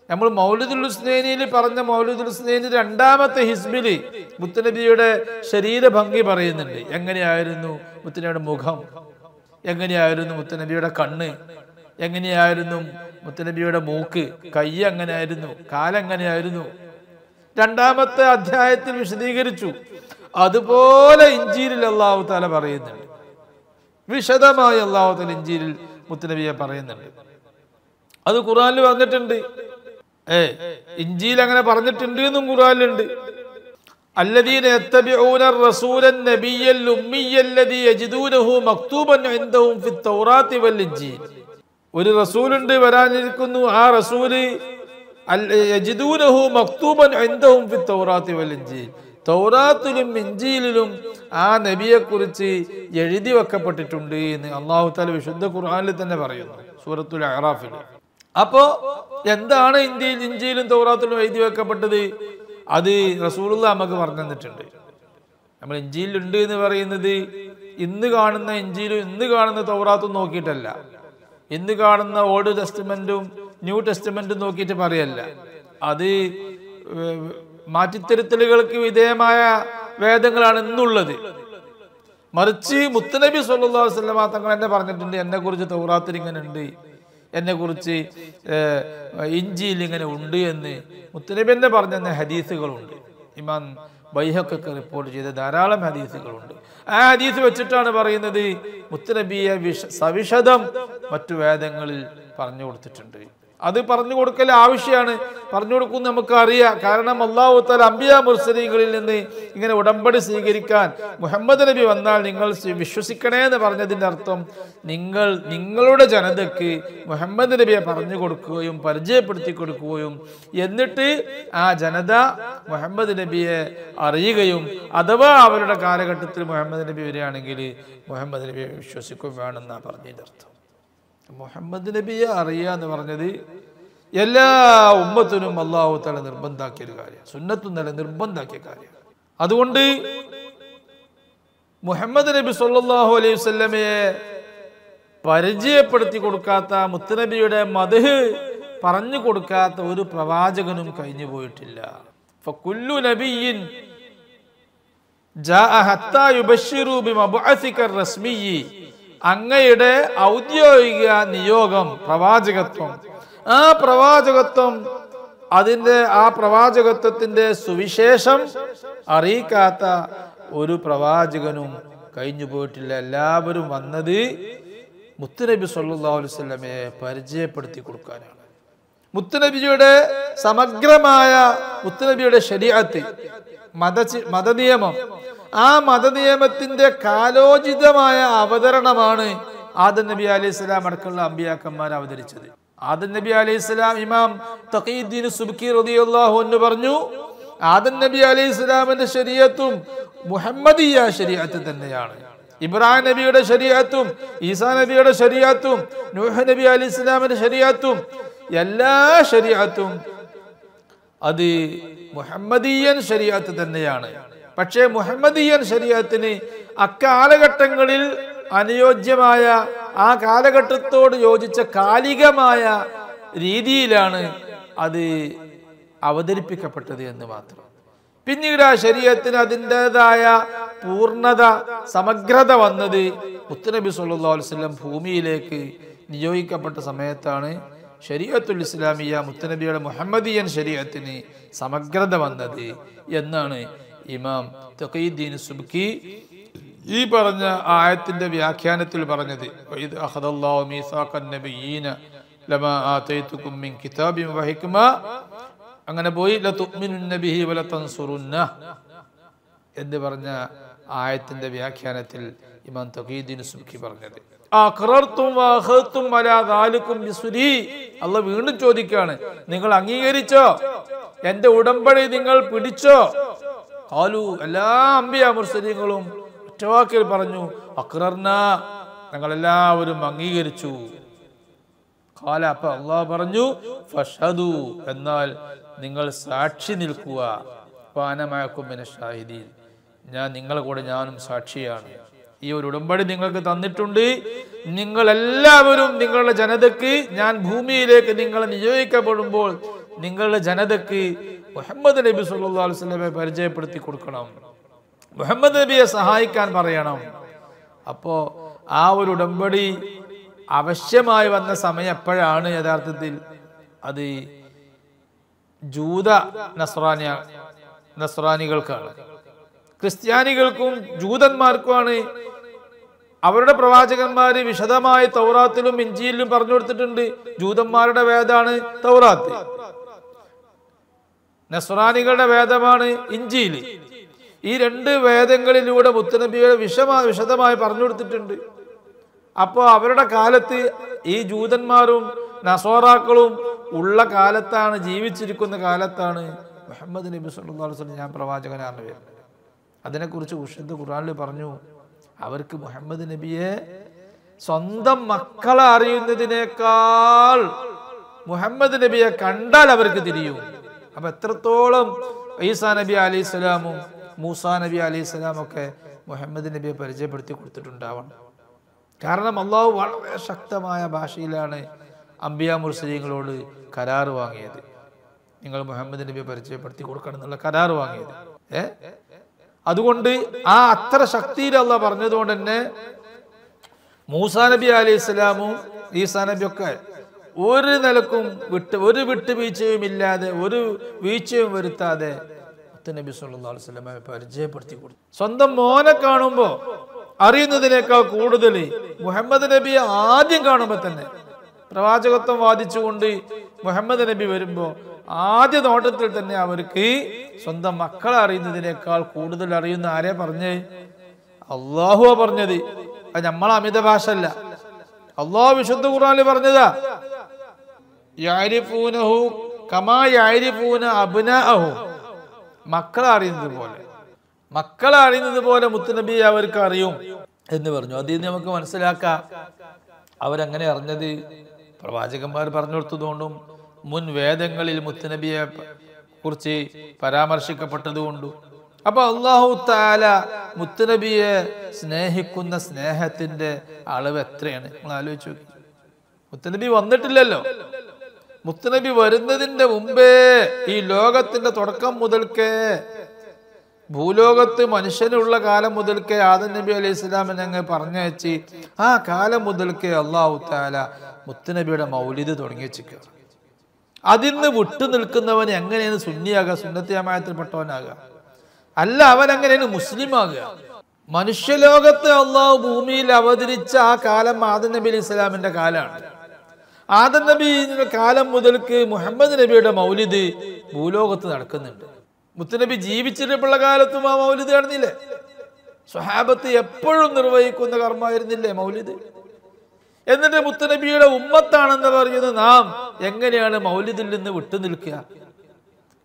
നമ്മൾ മൗലിദുൽ ഹുസ്നൈനിയിൽ പറഞ്ഞ മൗലിദുൽ ഹുസ്നൈനി രണ്ടാമത്തെ ഹിസ്ബിൽ മുത്തുനബിയുടെ ശരീരഭംഗി പറയുന്നുണ്ട്. എങ്ങനെയായിരുന്നു മുത്തുനബിയുടെ മുഖം, എങ്ങനെയായിരുന്നു മുത്തുനബിയുടെ കണ്ണ്, എങ്ങനെയായിരുന്നു മുത്തുനബിയുടെ മൂക്ക്, കൈ എങ്ങനെയായിരുന്നു, കാലെങ്ങനെയായിരുന്നു, രണ്ടാമത്തെ അധ്യായത്തിൽ വിശദീകരിച്ചു. അതുപോലെ ഇഞ്ചീലിൽ അല്ലാഹു തആല പറയുന്നുണ്ട്. വിശദമായി അല്ലാഹു തആല ഇഞ്ചീലിൽ മുത്തുനബിയെ പറയുന്നുണ്ട്. അത് ഖുർആനിൽ പറഞ്ഞിട്ടുണ്ട്. ഇഞ്ചീൽ അങ്ങനെ പറഞ്ഞിട്ടുണ്ട് എന്നും ഖുർആനിലുണ്ട്. الذين يتبعون الرسول النبي الأمي الذي يجدونه مكتوبا عندهم في التوراة والإنجيل. ഒരു റസൂലുണ്ട് വരാനിരിക്കുന്നു. ആ റസൂല് യജിദൂനഹു മക്തൂബൻ ഇൻദഹും ഫി തൗറാത്തി വൽ ഇൻജീൽ. തൗറാത്തിലും ഇൻജീലിലും ആ നബിയെ കുറിച്ച് എഴുതി വെക്കപ്പെട്ടിട്ടുണ്ട് എന്ന് അല്ലാഹു തആല വിശുദ്ധ ഖുർആനിൽ തന്നെ പറയുന്നു, സൂറത്തുൽ അഅറാഫിൽ. അപ്പോ എന്താണ് ഇൻജീലും തൗറാത്തിലും എഴുതി വെക്കപ്പെട്ടത്? അത് റസൂലുള്ളാഹി നമുക്ക് പറഞ്ഞു തന്നിട്ടുണ്ട്. നമ്മൾ ഇൻജീലുണ്ട് എന്ന് പറയുന്നത് ഇന്ന് കാണുന്ന ഇൻജീലും ഇന്ന് കാണുന്ന തൗറാത്തും നോക്കിയിട്ടല്ല, ഇന്ന് കാണുന്ന ഓൾഡ് ടെസ്റ്റ്മെന്റും ന്യൂ ടെസ്റ്റ്മെന്റും നോക്കിയിട്ട് പറയല്ല. അത് മാറ്റിത്തിരുത്തലുകൾക്ക് വിധേയമായ വേദങ്ങളാണ് ഇന്നുള്ളത്. മറിച്ച് മുത്തുനബി സ്വല്ലല്ലാഹു അലൈഹി വസല്ലം തങ്ങൾ എന്നെ പറഞ്ഞിട്ടുണ്ട്, എന്നെ കുറിച്ച് തൗറാത്തിൽ ഇങ്ങനെ ഉണ്ട്, എന്നെ കുറിച്ച് ഇഞ്ചിയിൽ ഇങ്ങനെ ഉണ്ട് എന്ന് മുത്തുനബി എന്നെ പറഞ്ഞ ഹദീസുകളുണ്ട്. ഇമാം ബൈഹഖി റിപ്പോർട്ട് ചെയ്ത ധാരാളം ഹദീസുകളുണ്ട്. ആ ഹദീസ് വെച്ചിട്ടാണ് പറയുന്നത് മുത്തുനബിയെ സവിശദം മറ്റു വേദങ്ങളിൽ പറഞ്ഞു കൊടുത്തിട്ടുണ്ട്. അത് പറഞ്ഞു കൊടുക്കൽ ആവശ്യമാണ്, പറഞ്ഞു കൊടുക്കും നമുക്ക് അറിയാം. കാരണം അല്ലാഹു തആല അംബിയാ മുർസലീങ്ങളിൽ നിന്ന് ഇങ്ങനെ ഉടമ്പടി സ്വീകരിക്കാൻ മുഹമ്മദ് നബി വന്നാൽ നിങ്ങൾ വിശ്വസിക്കണേ എന്ന് പറഞ്ഞതിൻ്റെ അർത്ഥം നിങ്ങളുടെ ജനതയ്ക്ക് മുഹമ്മദ് നബിയെ പറഞ്ഞു കൊടുക്കുകയും പരിചയപ്പെടുത്തി കൊടുക്കുകയും എന്നിട്ട് ആ ജനത മുഹമ്മദ് നബിയെ അറിയുകയും അഥവാ അവരുടെ കാലഘട്ടത്തിൽ മുഹമ്മദ് നബി വരികയാണെങ്കിൽ മുഹമ്മദ് നബിയെ വിശ്വസിക്കുകയും വേണമെന്നാണ് പറഞ്ഞതിൻ്റെ അർത്ഥം. മുഹമ്മദ് നബിയെ അറിയുക എന്ന് പറഞ്ഞത് എല്ലാ ഉമ്മത്തിനും അല്ലാഹു തആല നിർബന്ധാക്കിയ ഒരു കാര്യം, സുന്നത്തും നില നിർബന്ധാക്കിയ കാര്യം. അതുകൊണ്ട് മുഹമ്മദ് നബി സല്ലല്ലാഹു അലൈഹി വസല്ലമയെ പരിചയപ്പെടുത്തി കൊടുക്കാത്ത, മുത്തുനബിയുടെ മദ്ഹ് പറഞ്ഞു കൊടുക്കാത്ത ഒരു പ്രവാചകനും കഴിഞ്ഞു പോയിട്ടില്ല. ഫകുല്ലു നബിയ്യിൻ ജാഅ ഹത്താ യുബശ്ശിറു ബിമബ്അസിക റസ്മിയ്യി. അങ്ങയുടെ ഔദ്യോഗിക നിയോഗം, പ്രവാചകത്വം, ആ പ്രവാചകത്വത്തിന്റെ സുവിശേഷം അറിയിക്കാത്ത ഒരു പ്രവാചകനും കഴിഞ്ഞു പോയിട്ടില്ല. എല്ലാവരും വന്നത് മുത്തുനബി സല്ലല്ലാഹു അലൈഹി വസല്ലമയെ പരിചയപ്പെടുത്തി കൊടുക്കാനാണ്. മുത്തുനബിയുടെ സമഗ്രമായ മുത്തുനബിയുടെ ശരീഅത്ത്, മതനിയമം, ആ മതനിയമത്തിന്റെ കാലോചിതമായ അവതരണമാണ് ആദം നബി അലൈഹിസ്സലാം അടക്കമുള്ള അമ്പിയാക്കന്മാർ അവതരിച്ചത്. ആദം നബി അലൈഹിസ്സലാം ഇമാം തഖീദ്ദീൻ സുബ്കി റളിയല്ലാഹു അൻഹു പറഞ്ഞു, ആദം നബി അലൈഹിസ്സലാമിന്റെ ശരീഅത്തും മുഹമ്മദിയ ശരീഅത്ത് തന്നെയാണ്. ഇബ്രാഹിം നബിയുടെ ശരീഅത്തും ഈസാ നബിയുടെ ശരീഅത്തും നൂഹ് നബി അലൈഹിസ്സലാമിന്റെ ശരീഅത്തും എല്ലാ ശരീഅത്തും അത് മുഹമ്മദിയൻ ശരീഅത്ത് തന്നെയാണ്. പക്ഷേ മുഹമ്മദിയൻ ശരീഅത്തിന് അക്കാലഘട്ടങ്ങളിൽ അനുയോജ്യമായ, ആ കാലഘട്ടത്തോട് യോജിച്ച കാലികമായ രീതിയിലാണ് അത് അവതരിപ്പിക്കപ്പെട്ടത് എന്ന് മാത്രം. പിന്നീട് ആ ശരീഅത്തിന് അതിൻ്റെതായ പൂർണ്ണത, സമഗ്രത വന്നത് മുത്തുനബി സല്ലല്ലാഹു അലൈഹി വസല്ലം ഭൂമിയിലേക്ക് നിയോഗിക്കപ്പെട്ട സമയത്താണ്. ശരീഅത്തുൽ ഇസ്ലാമിയ, മുത്തുനബിയുടെ മുഹമ്മദിയൻ ശരീഅത്തിന് സമഗ്രത വന്നത് എന്നാണ് ഇമാം തഖീദ്ദീൻ സുബ്കി ഈ പറഞ്ഞ ആയത്തിന്റെ വ്യാഖ്യാനത്തിൽ പറഞ്ഞത്. വഇദ് അഖദല്ലാഹു മീസാഖൻ നബിയ്യീന ലമാ ആതൈതുകും മിൻ കിതാബിൻ വഹിക്മ, അങ്ങനെ പോയി ലതുഅ്മിനുന്ന ബിഹി വലതൻസുറുന്ന എന്ന് പറഞ്ഞ ആയത്തിന്റെ വ്യാഖ്യാനത്തിൽ ഇമാം തഖീദ്ദീൻ സുബ്കി പറഞ്ഞത്. അഖറർതും വഅഖദതും അലാ ദാലികും ബിസുരി. അല്ലാഹ് വീണ്ടും ചോദിക്കുകയാണ്, നിങ്ങൾ അംഗീകരിച്ചോ? എന്റെ ഉടമ്പടി നിങ്ങൾ പിടിച്ചോ? ഖാലു, എല്ലാ അംബിയാ മുർസലീങ്ങളും ഒറ്റവാക്കിൽ പറഞ്ഞു, അഖറർന, ഞങ്ങളെല്ലാവരും അംഗീകരിച്ചു. ഖാല, അപ്പോൾ അല്ലാഹ് പറഞ്ഞു, ഫഷ്ഹദു, എന്നാൽ നിങ്ങൾ സാക്ഷി നിൽക്കുക. വഅന മഅകും മിനശ് ഷാഹിദീൻ, ഞാൻ നിങ്ങളുടെ കൂടെ ഞാനും സാക്ഷിയാണ്. ഈ ഒരു ഉടമ്പടി നിങ്ങൾക്ക് തന്നിട്ടുണ്ട്. നിങ്ങൾ എല്ലാവരും നിങ്ങളുടെ ജനതയ്ക്ക്, ഞാൻ ഭൂമിയിലേക്ക് നിങ്ങളെ നിയോഗിക്കപ്പെടുമ്പോൾ നിങ്ങളുടെ ജനതയ്ക്ക് മുഹമ്മദ് നബി സല്ലല്ലാഹു അലൈഹി വസല്ലമയെ പരിചയപ്പെടുത്തി കൊടുക്കണം, മുഹമ്മദ് നബിയെ സഹായിക്കാൻ പറയണം. അപ്പോൾ ആ ഒരു ഉടമ്പടി ആവശ്യമായി വന്ന സമയം എപ്പോഴാണ്? യഥാർത്ഥത്തിൽ അത് ജൂത നസ്രാനികൾക്കാണ്, ക്രിസ്ത്യാനികൾക്കും ജൂതന്മാർക്കുമാണ് അവരുടെ പ്രവാചകന്മാര് വിശദമായി തൗറാത്തിലും ഇഞ്ചീലിലും പറഞ്ഞു കൊടുത്തിട്ടുണ്ട്. ജൂതന്മാരുടെ വേദമാണ് തൗറാത്ത്, നസ്രാനികളുടെ വേദമാണ് ഇഞ്ചീല്. ഈ രണ്ട് വേദങ്ങളിലൂടെ മുത്തുനബിയുടെ വിശദമായി പറഞ്ഞു കൊടുത്തിട്ടുണ്ട്. അപ്പോൾ അവരുടെ കാലത്ത് ഈ ജൂതന്മാരും നസ്വാറാക്കളും ഉള്ള കാലത്താണ്, ജീവിച്ചിരിക്കുന്ന കാലത്താണ് മുഹമ്മദ് നബി സല്ലല്ലാഹു അലൈഹി വസല്ലം ഞാൻ പ്രവാചകനാണ് വരുന്നത്. അതിനെക്കുറിച്ച് വിശുദ്ധ ഖുർആനിൽ പറഞ്ഞു, അവർക്ക് മുഹമ്മദ് നബിയെ സ്വന്തം മക്കളെ അറിയുന്നതിനേക്കാൾ മുഹമ്മദ് നബിയെ കണ്ടാൽ അവർക്ക് തിരിയും. അപ്പൊ എത്രത്തോളം ഈസാ നബി അലൈഹി സ്വലാമും മൂസാ നബി അലൈഹി സ്വലാം ഒക്കെ മുഹമ്മദ് നബിയെ പരിചയപ്പെടുത്തി കൊടുത്തിട്ടുണ്ടാവണം. കാരണം അള്ളാഹു വളരെ ശക്തമായ ഭാഷയിലാണ് അംബിയാ മുർസലീങ്ങളോട് കരാറ് വാങ്ങിയത്. നിങ്ങൾ മുഹമ്മദ് നബിയെ പരിചയപ്പെടുത്തി കൊടുക്കണം എന്നുള്ള കരാറ് വാങ്ങിയത്. അതുകൊണ്ട് ആ അത്ര ശക്തിയിൽ അള്ളാഹ് പറഞ്ഞതുകൊണ്ട് തന്നെ മൂസാ നബി അലൈഹി സ്വലാമും ഈസാ നബി ഒക്കെ ഒരു നിലക്കും ഒരു വിട്ടുവീഴ്ചയും ഇല്ലാതെ, ഒരു വീഴ്ചയും വരുത്താതെ നബി സല്ലല്ലാഹു അലൈഹി വസല്ലമയെ പരിചയപ്പെടുത്തി കൊടുത്തു. സ്വന്തം മോനെ കാണുമ്പോൾ അറിയുന്നതിനേക്കാൾ കൂടുതൽ മുഹമ്മദ് നബിയെ ആദ്യം കാണുമ്പോൾ തന്നെ പ്രവാചകത്വം വാദിച്ചുകൊണ്ട് മുഹമ്മദ് നബി വരുമ്പോൾ ആദ്യ നോട്ടത്തിൽ തന്നെ അവർക്ക് സ്വന്തം മക്കളെ അറിയുന്നതിനേക്കാൾ കൂടുതൽ അറിയുന്ന ആരെ പറഞ്ഞ്? അള്ളാഹുവാ പറഞ്ഞത്. അത് നമ്മളെ അമിത ഭാഷ അല്ല, അള്ളാഹു വിശുദ്ധ ഖുർആനിൽ പറഞ്ഞതാ. യഅരിഫൂനഹു കമാ യഅരിഫൂന അബ്നാഅഹു, മക്കളെ അറിയുന്നത് പോലെ മുത്തുനബിയെ അവർക്ക് അറിയും എന്ന് പറഞ്ഞു. അതിൽ നിന്ന് നമുക്ക് മനസ്സിലാക്കാം അവരങ്ങനെ അറിഞ്ഞത് പ്രവാചകന്മാർ പറഞ്ഞു കൊടുത്തതുകൊണ്ടും മുൻ വേദങ്ങളിൽ മുത്തുനബിയെ കുറിച്ച് പരാമർശിക്കപ്പെട്ടതുകൊണ്ടും. അപ്പൊ അല്ലാഹു തആല മുത്തുനബിയെ സ്നേഹിക്കുന്ന സ്നേഹത്തിന്റെ അളവ് എത്രയാണ് നിങ്ങൾ ആലോചിച്ച് നോക്കി. മുത്തുനബി വന്നിട്ടില്ലല്ലോ. മുത്തുനബി വരുന്നതിന്റെ മുമ്പേ ഈ ലോകത്തിന്റെ തുടക്കം മുതൽക്കേ, ഭൂലോകത്ത് മനുഷ്യനുള്ള കാലം മുതൽക്കേ ആദം നബി അലൈഹി സ്വലാമിനെ അങ്ങ് പറഞ്ഞയച്ച് ആ കാലം മുതൽക്കേ അല്ലാഹു തആല മുത്തുനബിയുടെ മൗലിദ് തുടങ്ങി വെച്ചിരിക്കുക. അതിന്ന് വിട്ടു നിൽക്കുന്നവൻ എങ്ങനെയാണ് സുന്നിയാകുക, സുന്നത്തി ജമാഅത്തിൽപ്പെട്ടവനാകുക? അല്ല, അവൻ എങ്ങനെയാണ് മുസ്ലിം ആകുക? മനുഷ്യലോകത്ത് അള്ളാഹു ഭൂമിയിൽ അവതരിച്ച ആ കാലം ആദം നബി അലൈഹി സ്വലാമിന്റെ കാലമാണ്. ആദം നബിയുടെ കാലം മുതൽക്ക് മുഹമ്മദ് നബിയുടെ മൗലിദ് ഭൂലോകത്ത് നടക്കുന്നുണ്ട്. മുത്തുനബി ജീവിച്ചിട്ടുള്ള കാലത്തും ആ മൗലിദ് നടന്നില്ലേ? സ്വഹാബത്ത് എപ്പോഴും നിർവഹിക്കുന്ന കർമ്മമായിരുന്നില്ലേ മൗലിദ്? എന്നിട്ട് മുത്തുനബിയുടെ ഉമ്മത്താണെന്ന് പറയുന്നത് നാം എങ്ങനെയാണ് മൗലിദിൽ നിന്ന് വിട്ടു നിൽക്കുക?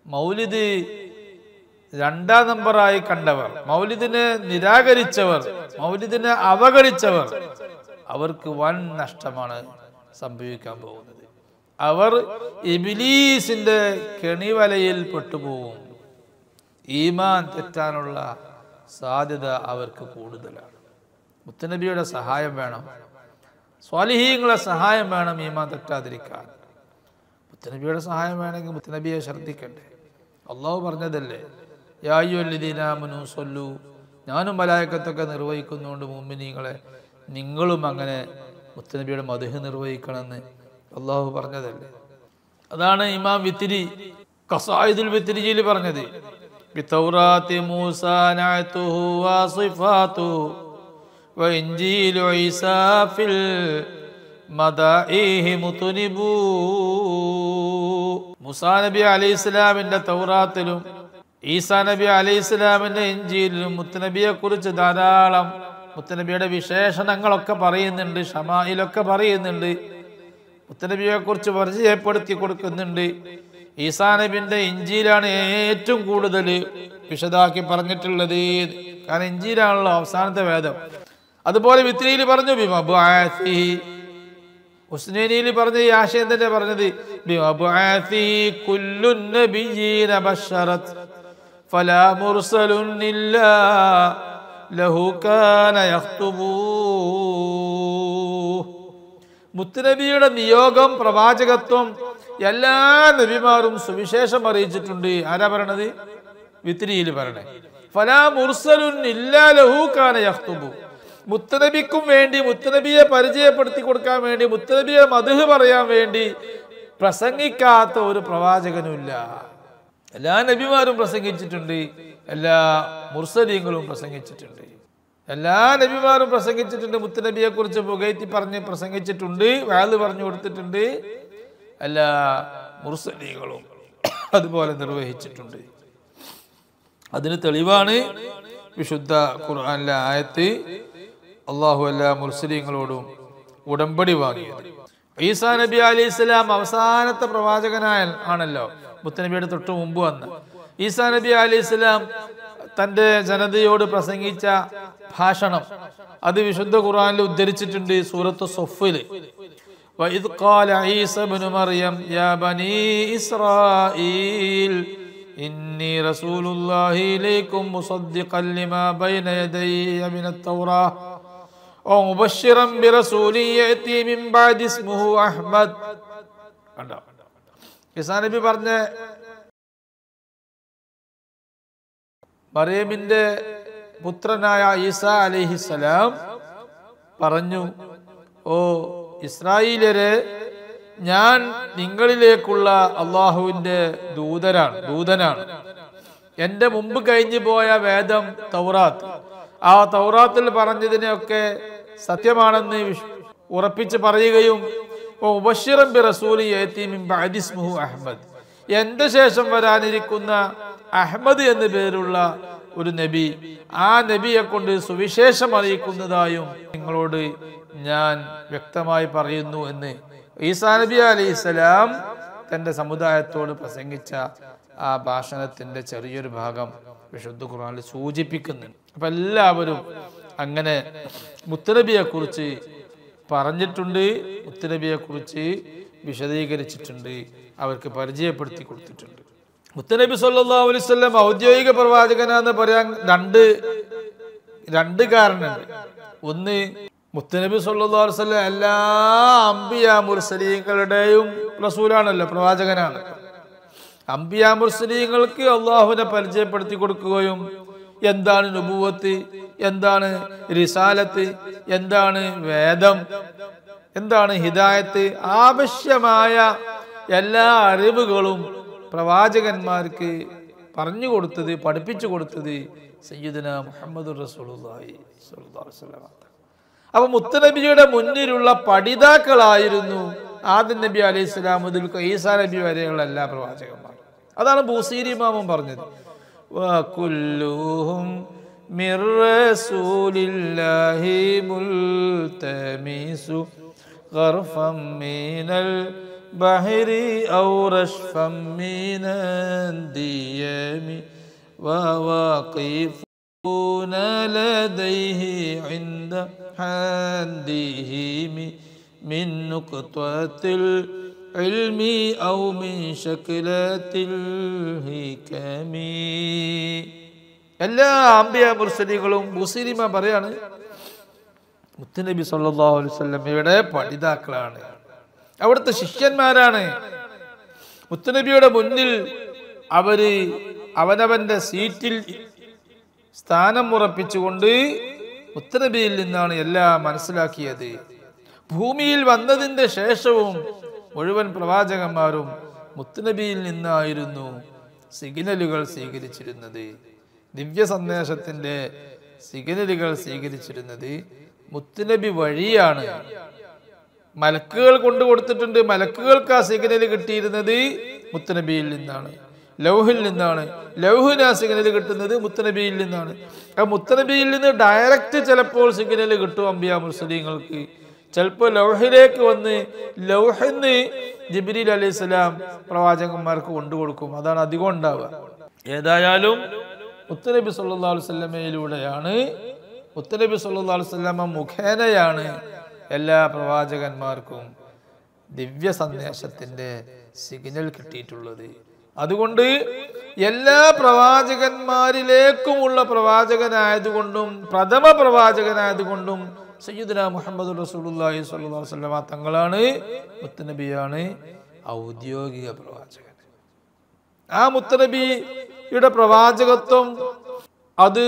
മൗലിദ് രണ്ടാം നമ്പറായി കണ്ടവർ, മൗലിദിനെ നിരാകരിച്ചവർ, മൗലിദിനെ അവഗണിച്ചവർ, അവർക്ക് വൻ നഷ്ടമാണ് സംഭവിക്കാൻ പോകുന്നത്. അവർ ഇബ്ലീസിന്റെ കെണിവലയിൽ പെട്ടുപോകും. ഈമാൻ തെറ്റാനുള്ള സാധ്യത അവർക്ക് കൂടുതലാണ്. മുത്തുനബിയുടെ സഹായം വേണം, സ്വാലിഹീങ്ങളുടെ സഹായം വേണം ഈമാൻ തെറ്റാതിരിക്കാൻ. മുത്തുനബിയുടെ സഹായം വേണമെങ്കിൽ മുത്തുനബിയെ ശ്രദ്ധിക്കണ്ടേ? അള്ളാഹു പറഞ്ഞതല്ലേ, യാ അയ്യുഹല്ലദീന ആമനൂ സ്വല്ലു, ഞാനും മലായികത്തൊക്കെ നിർവഹിക്കുന്നുണ്ട് മുഅ്മിനീങ്ങളെ, നിങ്ങളും അങ്ങനെ മുത്തുനബിയുടെ മദ്ഹ് നിർവഹിക്കണമെന്ന് അള്ളാഹു പറഞ്ഞതല്ലേ. അതാണ് ഇമാം വിത്തിരി ഖസായിദുൽ വിത്തിരിയിൽ പറഞ്ഞത്, ബിതൗറാത്തി മൂസാ നഅതുഹു വസിഫാതുഹു വഇൻജീലു ഈസാ ഫിൽ മദാഇഹി മുത്നിബൂ. മൂസാ നബി അലൈഹിസ്സലാമിന്റെ തൗറാത്തിലും ഈസാ നബി അലൈഹിസ്സലാമിന്റെ ഇൻജീലിലും മുത്തുനബിയെ കുറിച്ച് ധാരാളം മുത്തുനബിയുടെ വിശേഷണങ്ങളൊക്കെ പറയുന്നുണ്ട്, ഷമായിലൊക്കെ പറയുന്നുണ്ട്, മുത്തുനബിയെ കുറിച്ച് പരിചയപ്പെടുത്തി കൊടുക്കുന്നുണ്ട്. ഈസാ നബിന്റെ ഇഞ്ചീലാണ് ഏറ്റവും കൂടുതൽ വിശദാക്കി പറഞ്ഞിട്ടുള്ളത്. കാരണം ഇഞ്ചീലാണല്ലോ അവസാനത്തെ വേദം. അതുപോലെ വിത്രിയിൽ പറഞ്ഞു ബിമബ്അസിഹി, ഉസ്നൈനിയിൽ പറഞ്ഞ ഈ ആശയം തന്നെ പറഞ്ഞത് ബിമബ്അസിഹി കുല്ലു നബിയ്യീന ബശറത് ഫലാ മുർസലുൻ ഇല്ലാ ലഹു കാന യഖ്തുബൂ. മുത്തുനബിയുടെ നിയോഗം, പ്രവാചകത്വം എല്ലാ നബിമാരും സുവിശേഷം അറിയിച്ചിട്ടുണ്ട്. ആരാ പറയണത്? വിത്രിയിൽ പറയണേ. ഫലാ മുർസലുൻ ഇല്ലാ ലഹു കാന യഖ്തുബു. മുത്തുനബിക്കും വേണ്ടി, മുത്തുനബിയെ പരിചയപ്പെടുത്തി കൊടുക്കാൻ വേണ്ടി, മുത്തുനബിയെ മദ്ഹ് പറയാൻ വേണ്ടി പ്രസംഗിക്കാത്ത ഒരു പ്രവാചകനുമില്ല. എല്ലാ നബിമാരും പ്രസംഗിച്ചിട്ടുണ്ട്, എല്ലാ മുർസലീങ്ങളും പ്രസംഗിച്ചിട്ടുണ്ട്. എല്ലാ നബിമാരും പ്രസംഗിച്ചിട്ടുണ്ട്, മുത്തുനബിയെ കുറിച്ച് പുകഴ്ത്തി പറഞ്ഞ് പ്രസംഗിച്ചിട്ടുണ്ട്, വഅദ് പറഞ്ഞു കൊടുത്തിട്ടുണ്ട്. എല്ലാ മുർസലീങ്ങളും അതുപോലെ നിർവഹിച്ചിട്ടുണ്ട്. അതിന് തെളിവാണ് വിശുദ്ധ ഖുർആനിലെ ആയത്ത്, അല്ലാഹു എല്ലാ മുർസലീങ്ങളോടും ഉടമ്പടി വാങ്ങിയത്. ഈസാ നബി അലൈഹിസ്സലാം അവസാനത്തെ പ്രവാചകനായ ആണല്ലോ, മുത്തുനബിയുടെ തൊട്ട് മുമ്പ് വന്ന്. ഈസാ നബി അലൈഹിസ്സലാം തൻ്റെ ജനതയോട് പ്രസംഗിച്ച ഭാഷണം അത് വിശുദ്ധ ഖുർആനിൽ ഉദ്ധരിച്ചിട്ടുണ്ട്. സൂറത്ത് സൊഫിൽ وَإِذْ قَالَ عِيسَى ابْنُ مَرْيَمَ يَا بَنِي إِسْرَائِيلَ إِنِّي رَسُولُ اللَّهِ إِلَيْكُمْ مُصَدِّقًا لِمَا بَيْنَ يَدَيَّ مِنَ التَّوْرَاةِ وَمُبَشِّرًا بِرَسُولٍ يَأْتِي مِنْ بَعْدِي اسْمُهُ أَحْمَدُ. ഈസാ നബി പറഞ്ഞ മറിയമിന്റെ പുത്രനായ ഈസാ അലൈഹിസ്സലാം പറഞ്ഞു, ഓ ഇസ്രായേലരെ, ഞാൻ നിങ്ങളിലേക്കുള്ള അള്ളാഹുവിന്റെ ദൂതനാണ്. എൻ്റെ മുമ്പ് കഴിഞ്ഞു പോയ വേദം തൗറാത്ത്, ആ തൗറാത്തിൽ പറഞ്ഞതിനെയൊക്കെ സത്യമാണെന്ന് ഉറപ്പിച്ച് പറയുകയും മുബശ്ശിറൻ ബിറസൂലി യഅതി മിൻ ബഅദി ഇസ്മുഹു അഹ്മദ്, എൻ്റെ ശേഷം വരാനിരിക്കുന്ന അഹ്മദ് എന്നു പേരുള്ള ഒരു നബി, ആ നബിയെ കൊണ്ട് സുവിശേഷം അറിയിക്കുന്നതായും നിങ്ങളോട് ഞാൻ വ്യക്തമായി പറയുന്നു എന്ന് ഈസാ നബി അലൈഹിസ്സലാം തൻ്റെ സമുദായത്തോട് പ്രസംഗിച്ച ആ ഭാഷണത്തിന്റെ ചെറിയൊരു ഭാഗം വിശുദ്ധ ഖുർആനിൽ സൂചിപ്പിക്കുന്നുണ്ട്. അപ്പൊ എല്ലാവരും അങ്ങനെ മുത്തുനബിയെ കുറിച്ച് പറഞ്ഞിട്ടുണ്ട്, മുത്തുനബിയെ കുറിച്ച് വിശദീകരിച്ചിട്ടുണ്ട്, അവർക്ക് പരിചയപ്പെടുത്തി കൊടുത്തിട്ടുണ്ട്. മുത്തുനബി സല്ലല്ലാഹു അലൈഹി വസല്ലം ഔദ്യോഗിക പ്രവാചകനാന്ന് പറയാൻ രണ്ട് കാരണമുണ്ട്. ഒന്ന്, മുത്തുനബി സല്ലല്ലാഹു അലൈഹി വസല്ലം എല്ലാ അംബിയാ മുർസലീങ്ങളുടെയും റസൂലാണല്ലോ, പ്രവാചകനാണ്. അംബിയാ മുർസലീങ്ങൾക്ക് അള്ളാഹുവിനെ പരിചയപ്പെടുത്തി കൊടുക്കുകയും എന്താണ് നുബുവത്ത്, എന്താണ് റിസാലത്ത്, എന്താണ് വേദം, എന്താണ് ഹിദായത്ത്, ആവശ്യമായ എല്ലാ അറിവുകളും പ്രവാചകന്മാർക്ക് പറഞ്ഞു കൊടുത്തത്, പഠിപ്പിച്ചു കൊടുത്തത് സയ്യിദുനാ മുഹമ്മദുർ റസൂലുള്ളാഹി സ്വല്ലല്ലാഹു അലൈഹി വസല്ലം. അപ്പൊ മുത്തുനബിയുടെ മുന്നിലുള്ള പഠിതാക്കളായിരുന്നു ആദം നബി അലൈഹിസ്സലാം മുതൽ ഈസാ നബി വരെയുള്ള എല്ലാ പ്രവാചകന്മാരും. അതാണ് ബൂസീരി ഇമാമും പറഞ്ഞത്, വകുല്ലുഹും മിർ റസൂലില്ലാഹി മുൽതമിസു ഗർഫം മിനൽ ബഹരി ഔ റശ്ഫം മിനൻ ദിയമി വവാഖിഫൂന ലദൈഹി ഇൻദ ഹദ്ദിഹിം മിൻ നുഖ്തത്തിൽ ഇൽമി ഔ മിൻ ശക്ലത്തിൽ ഹികമി. എല്ലാ അംബിയ മുർസലികളും ബുസീരിമ പറയാണ് മുത്തുനബി സല്ലല്ലാഹു അലൈഹി വസല്ലമയുടെ പഠിതാക്കളാണ്, അവിടുത്തെ ശിഷ്യന്മാരാണ്. മുത്തുനബിയുടെ മുന്നിൽ അവര് അവനവന്റെ സീറ്റിൽ സ്ഥാനം ഉറപ്പിച്ചുകൊണ്ട് മുത്തുനബിയിൽ നിന്നാണ് എല്ലാം മനസ്സിലാക്കിയത്. ഭൂമിയിൽ വന്നതിന്റെ ശേഷവും മുഴുവൻ പ്രവാചകന്മാരും മുത്തുനബിയിൽ നിന്നായിരുന്നു സിഗ്നലുകൾ സ്വീകരിച്ചിരുന്നത്, ദിവ്യ സന്ദേശത്തിന്റെ സിഗ്നലുകൾ സ്വീകരിച്ചിരുന്നത് മുത്തുനബി വഴിയാണ്. മലക്കുകൾ കൊണ്ടു കൊടുത്തിട്ടുണ്ട്, മലക്കുകൾക്ക് ആ സിഗ്നൽ കിട്ടിയിരുന്നത് മുത്തുനബിയിൽ നിന്നാണ്, ലൗഹിൽ നിന്നാണ്. ലൗഹിന് ആ സിഗ്നൽ കിട്ടുന്നത് മുത്തുനബിയിൽ നിന്നാണ്. ആ മുത്തുനബിയിൽ നിന്ന് ഡയറക്റ്റ് ചിലപ്പോൾ സിഗ്നൽ കിട്ടും അംബിയാ മുർസലീങ്ങൾക്ക്, ചിലപ്പോൾ ലൗഹിലേക്ക് വന്ന് ലൗഹിന്ന് ജിബ്രീൽ അലൈഹിസ്സലാം പ്രവാചകന്മാർക്ക് കൊണ്ടുകൊടുക്കും. അതാണ് അധികം ഉണ്ടാവുക. ഏതായാലും മുത്തുനബി സല്ലല്ലാഹു അലൈഹി വസല്ലമയിലൂടെയാണ്, മുത്തുനബി സല്ലല്ലാഹു അലൈഹി വസല്ലമ മുഖേനയാണ് എല്ലാ പ്രവാചകന്മാർക്കും ദിവ്യ സന്ദേശത്തിന്റെ സിഗ്നൽ കിട്ടിയിട്ടുള്ളത്. അതുകൊണ്ട് എല്ലാ പ്രവാചകന്മാരിലേക്കുമുള്ള പ്രവാചകനായതുകൊണ്ടും പ്രഥമ പ്രവാചകനായതുകൊണ്ടും സയ്യിദുനാ മുഹമ്മദ് റസൂലുള്ളാഹി സ്വല്ലല്ലാഹു അലൈഹി വസല്ലമ തങ്ങളാണ്, മുത്തുനബിയാണ് ഔദ്യോഗിക പ്രവാചകൻ. ആ മുത്തുനബിയുടെ പ്രവാചകത്വം അത്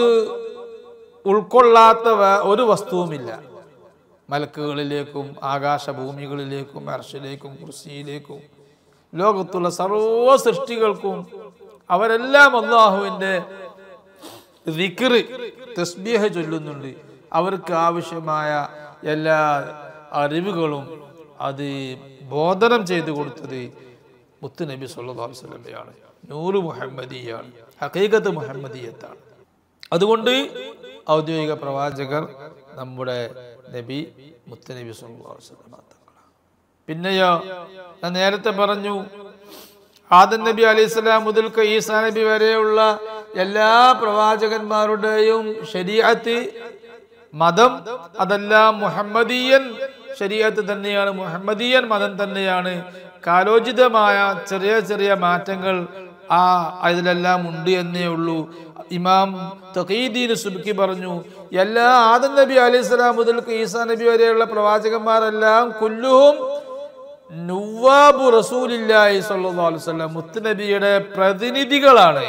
ഉൾക്കൊള്ളാത്ത ഒരു വസ്തുവുമില്ല. മലക്കുകളിലേക്കും ആകാശഭൂമികളിലേക്കും അർശിലേക്കും കുർസിയിലേക്കും ലോകത്തുള്ള സർവ്വ സൃഷ്ടികൾക്കും അവരെല്ലാം അല്ലാഹുവിന്റെ ദിക്ർ തസ്ബീഹ് ചൊല്ലുന്നുണ്ട്. അവർക്ക് ആവശ്യമായ എല്ലാ അറിവുകളും അത് ബോധനം ചെയ്തു കൊടുത്തത് മുത്തുനബി സല്ലല്ലാഹു അലൈഹി വസല്ലമയാണ്. നൂറ് മുഹമ്മദിയാണ്, ഹഖീഖത്ത് മുഹമ്മദിയത്താണ്. അതുകൊണ്ട് ഔദ്യോഗിക പ്രവാചകർ നമ്മുടെ നബി മുത്തുനബി സല്ലല്ലാഹു അലൈഹി വസല്ലം തങ്ങളാണ്. പിന്നെയോ ഞാൻ നേരത്തെ പറഞ്ഞു, ആദം നബി അലൈഹിസ്സലാം മുതൽ ഈസാ നബി വരെയുള്ള എല്ലാ പ്രവാചകന്മാരുടെയും ശരീഅത്ത്, മതം അതെല്ലാം മുഹമ്മദിയൻ ശരീഅത്ത് തന്നെയാണ്, മുഹമ്മദിയൻ മതം തന്നെയാണ്. കാലോചിതമായ ചെറിയ ചെറിയ മാറ്റങ്ങൾ ഇതിലെല്ലാം ഉണ്ട് എന്നേ ഉള്ളൂ. ഇമാം തഖീദ്ദീൻ സുബ്കി പറഞ്ഞു, എല്ലാ ആദം നബി അലൈഹിസ്സലാം മുതൽ ഈസാ നബി വരെയുള്ള പ്രവാചകന്മാരെല്ലാം കുല്ലുഹും നുവാബു റസൂലില്ലാഹി സ്വല്ലല്ലാഹു അലൈഹി വസല്ലം, മുത്തുനബിയുടെ പ്രതിനിധികളാണ്.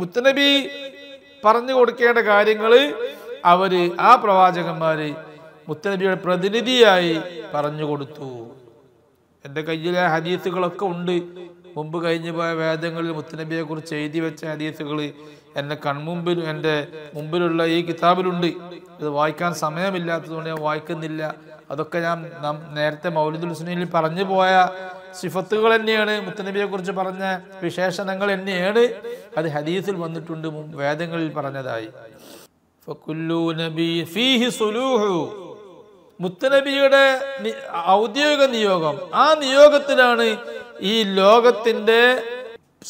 മുത്തുനബി പറഞ്ഞു കൊടുക്കേണ്ട കാര്യങ്ങൾ അവര് ആ പ്രവാചകന്മാര് മുത്തുനബിയുടെ പ്രതിനിധിയായി പറഞ്ഞു കൊടുത്തു. എൻ്റെ കയ്യിലെ ഹദീസുകളൊക്കെ ഉണ്ട്. മുമ്പ് കഴിഞ്ഞു പോയ വേദങ്ങളിൽ മുത്തുനബിയെ കുറിച്ച് എഴുതി വെച്ച ഹദീസുകൾ എൻ്റെ കൺമുമ്പിൽ, എൻ്റെ മുമ്പിലുള്ള ഈ കിതാബിലുണ്ട്. ഇത് വായിക്കാൻ സമയമില്ലാത്തതുകൊണ്ട് ഞാൻ വായിക്കുന്നില്ല. അതൊക്കെ ഞാൻ നേരത്തെ മൗലിദുൽ ഹുസ്നയിൽ പറഞ്ഞു പോയ സിഫത്തുകൾ തന്നെയാണ്, മുത്തുനബിയെ കുറിച്ച് പറഞ്ഞ വിശേഷണങ്ങൾ തന്നെയാണ്. അത് ഹദീസിൽ വന്നിട്ടുണ്ട്, വേദങ്ങളിൽ പറഞ്ഞതായി. മുത്തുനബിയുടെ ഔദ്യോഗിക നിയോഗം, ആ നിയോഗത്തിലാണ് ഈ ലോകത്തിന്റെ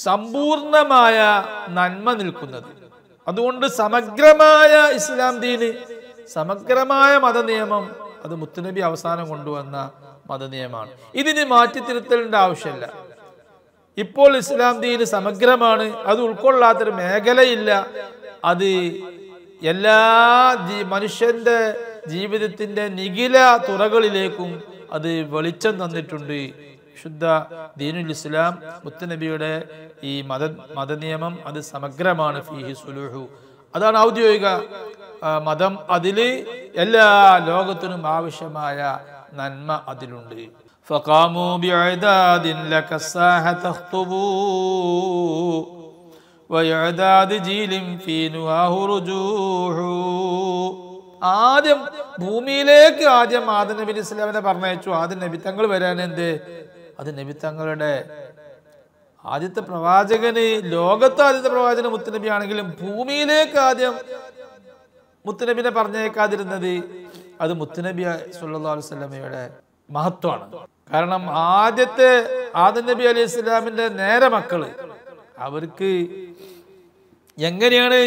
സമ്പൂർണമായ നന്മ നിൽക്കുന്നത്. അതുകൊണ്ട് സമഗ്രമായ ഇസ്ലാം ദീന്, സമഗ്രമായ മതനിയമം അത് മുത്തുനബി അവസാനം കൊണ്ടുവന്ന മതനിയമമാണ്. ഇതിന് മാറ്റിത്തിരുത്തലിന്റെ ആവശ്യമില്ല. ഇപ്പോൾ ഇസ്ലാം ദീന് സമഗ്രമാണ്, അത് ഉൾക്കൊള്ളാത്തൊരു മേഖലയില്ല. അത് എല്ലാ മനുഷ്യന്റെ ജീവിതത്തിന്റെ നിഖില തുറകളിലേക്കും അത് വെളിച്ചം തന്നിട്ടുണ്ട്. ശുദ്ധ ദീനുൽ ഇസ്ലാം, മുത്തുനബിയുടെ ഈ മതനിയമം അത് സമഗ്രമാണ്. ഫീഹി സുലൂഹു, അതാണ് ഔദ്യോഗിക മതം. അതില് എല്ലാ ലോകത്തിനും ആവശ്യമായ നന്മ അതിലുണ്ട്. ഫഖാമൂ ബിഇദാദിൻ ലകസ്സാഹ തഖ്തുബൂ വയഅദാദ് ജീലിൻ ഫീ നുവാഹു റുജൂഹു. ആദ്യം ഭൂമിയിലേക്ക് ആദ്യം ആദം നബി ഇസ്ലാമിനെ പറഞ്ഞയച്ചു. ആദ്യം നബി തങ്ങൾ വരാൻ എന്ത്? അത് നബി തങ്ങളുടെ ആദ്യത്തെ പ്രവാചകന്, ലോകത്തെ ആദ്യത്തെ പ്രവാചകന് മുത്തുനബി ആണെങ്കിലും ഭൂമിയിലേക്ക് ആദ്യം മുത്തുനബിനെ പറഞ്ഞേക്കാതിരുന്നത് അത് മുത്തുനബി സല്ലല്ലാഹു അലൈഹി വസല്ലമയുടെ മഹത്വമാണ്. കാരണം ആദ്യത്തെ ആദം നബി അലൈഹി ഇസ്ലാമിന്റെ നേരെ മക്കള്, അവർക്ക് എങ്ങനെയാണ്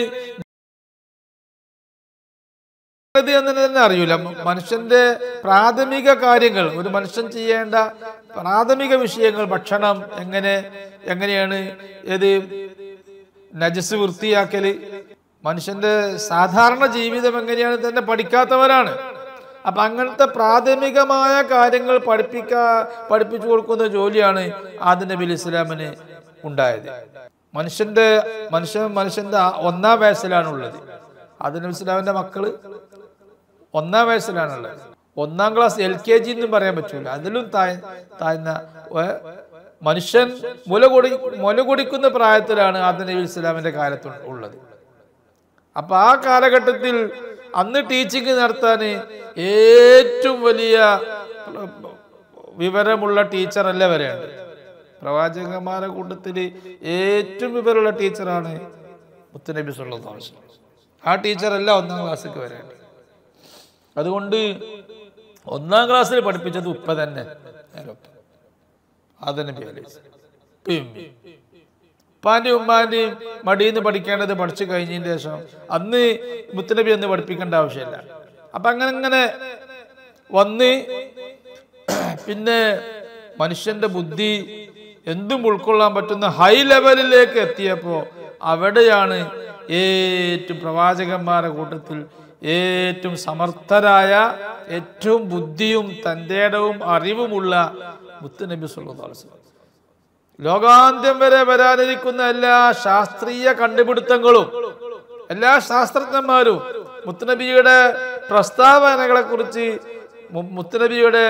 എന്ന് തന്നെ അറിയില്ല. മനുഷ്യന്റെ പ്രാഥമിക കാര്യങ്ങൾ, ഒരു മനുഷ്യൻ ചെയ്യേണ്ട പ്രാഥമിക വിഷയങ്ങൾ, ഭക്ഷണം എങ്ങനെയാണ്, ഏത് നജസ് വൃത്തിയാക്കല്, മനുഷ്യന്റെ സാധാരണ ജീവിതം എങ്ങനെയാണ് തന്നെ പഠിക്കാത്തവരാണ്. അപ്പൊ അങ്ങനത്തെ പ്രാഥമികമായ കാര്യങ്ങൾ പഠിപ്പിച്ചു കൊടുക്കുന്ന ജോലിയാണ് ആദം നബി അലൈഹി ഇസ്ലാമിന് ഉണ്ടായത്. മനുഷ്യന്റെ ഒന്നാം വയസ്സിലാണുള്ളത്. ആദം നബി ഇസ്ലാമിന്റെ മക്കള് ഒന്നാം വയസ്സിലാണുള്ളത്. 1ാം ക്ലാസ് LKG എന്നും പറയാൻ പറ്റൂല, അതിലും താഴ്ന്ന മനുഷ്യൻ മുല കുടിക്കുന്ന പ്രായത്തിലാണ് ആദം നബി ഇസ്ലാമിന്റെ കാലത്ത് ഉള്ളത്. അപ്പൊ ആ കാലഘട്ടത്തിൽ അന്ന് ടീച്ചിങ് നടത്താൻ ഏറ്റവും വലിയ വിവരമുള്ള ടീച്ചറല്ല വരെയുണ്ട്. പ്രവാചകന്മാരുടെ കൂട്ടത്തിൽ ഏറ്റവും വിവരമുള്ള ടീച്ചറാണ് മുത്തുനബി സല്ലല്ലാഹു അലൈഹി വസല്ലം. ആ ടീച്ചറല്ല 1ാം ക്ലാസ്സിലേക്ക് വരേണ്ടത്. അതുകൊണ്ട് 1ാം ക്ലാസ്സിൽ പഠിപ്പിച്ചത് ഉപ്പ തന്നെ, ആദം നബി അലൈഹി സ്വലാം. ഉപ്പാന്റെയും ഉമ്മാന്റെയും മടിയിൽ നിന്ന് പഠിക്കേണ്ടത് പഠിച്ചു കഴിഞ്ഞതിന് ശേഷം അന്ന് മുത്തുനബി ഒന്ന് പഠിപ്പിക്കേണ്ട ആവശ്യമില്ല. അപ്പൊ അങ്ങനെ വന്ന് പിന്നെ മനുഷ്യന്റെ ബുദ്ധി എന്തും ഉൾക്കൊള്ളാൻ പറ്റുന്ന ഹൈ ലെവലിലേക്ക് എത്തിയപ്പോ അവിടെയാണ് ഏറ്റവും പ്രവാചകന്മാരുടെ കൂട്ടത്തിൽ ഏറ്റവും സമർത്ഥരായ, ഏറ്റവും ബുദ്ധിയും തന്റേടവും അറിവുമുള്ള മുത്തുനബി സല്ലല്ലാഹു അലൈഹി വസല്ലം. ലോകാന്ത്യം വരെ വരാനിരിക്കുന്ന എല്ലാ ശാസ്ത്രീയ കണ്ടുപിടുത്തങ്ങളും എല്ലാ ശാസ്ത്രജ്ഞന്മാരും മുത്തുനബിയുടെ പ്രസ്താവനകളെ കുറിച്ച്, മുത്തുനബിയുടെ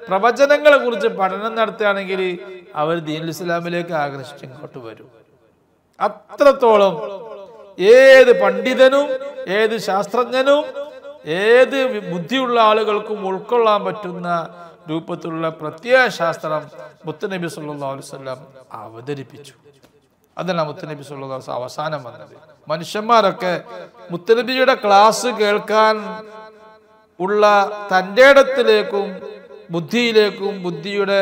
പ്രവചനങ്ങളെ കുറിച്ച് പഠനം നടത്തുകയാണെങ്കിൽ അവർ ദീനുൽ ഇസ്ലാമിലേക്ക് ആകർഷിച്ച് ഇങ്ങോട്ട് വരും. അത്രത്തോളം ഏത് പണ്ഡിതനും ഏത് ശാസ്ത്രജ്ഞനും ഏത് ബുദ്ധിയുള്ള ആളുകൾക്കും ഉൾക്കൊള്ളാൻ പറ്റുന്ന രൂപത്തിലുള്ള പ്രത്യേക ശാസ്ത്രം മുത്തുനബി സല്ലല്ലാഹു അലൈഹി വസല്ലം അവതരിപ്പിച്ചു. അതല്ല മുത്തുനബി സല്ലല്ലാഹു അലൈഹി വസല്ലം അവസാനം വന്നത്. മനുഷ്യന്മാരൊക്കെ മുത്തുനബിയുടെ ക്ലാസ് കേൾക്കാൻ ഉള്ള തൻ്റെ ഇടത്തിലേക്കും ബുദ്ധിയിലേക്കും ബുദ്ധിയുടെ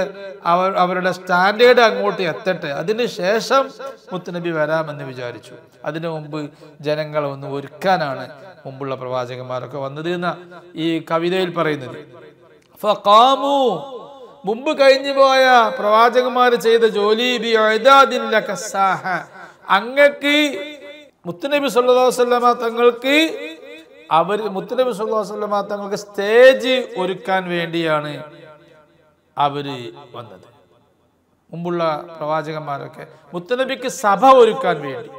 അവരുടെ സ്റ്റാൻഡേർഡ് അങ്ങോട്ട് എത്തട്ടെ, അതിന് ശേഷം മുത്തുനബി വരാമെന്ന് വിചാരിച്ചു. അതിനു മുമ്പ് ജനങ്ങളെ ഒന്ന് ഒരുക്കാനാണ് മുമ്പുള്ള പ്രവാചകന്മാരൊക്കെ വന്നത് എന്ന ഈ കവിതയിൽ പറയുന്നത്. ഫഖാമു, മുമ്പ് കഴിഞ്ഞു പോയ പ്രവാചകന്മാർ ചെയ്ത ജോലി ബി ഇഅദാദിൻ ലകസാഹ, അങ്ങക്ക് മുത്തുനബി സല്ലല്ലാഹു അലൈഹി വസല്ലമ തങ്ങൾക്ക് മുത്തുനബി സല്ലല്ലാഹു അലൈഹി വസല്ലമ തങ്ങൾക്ക് സ്റ്റേജ് ഒരുക്കാൻ വേണ്ടിയാണ് അവര് വന്നത്. മുമ്പുള്ള പ്രവാചകന്മാരൊക്കെ മുത്തുനബിക്ക് സഭ ഒരുക്കാൻ വേണ്ടി,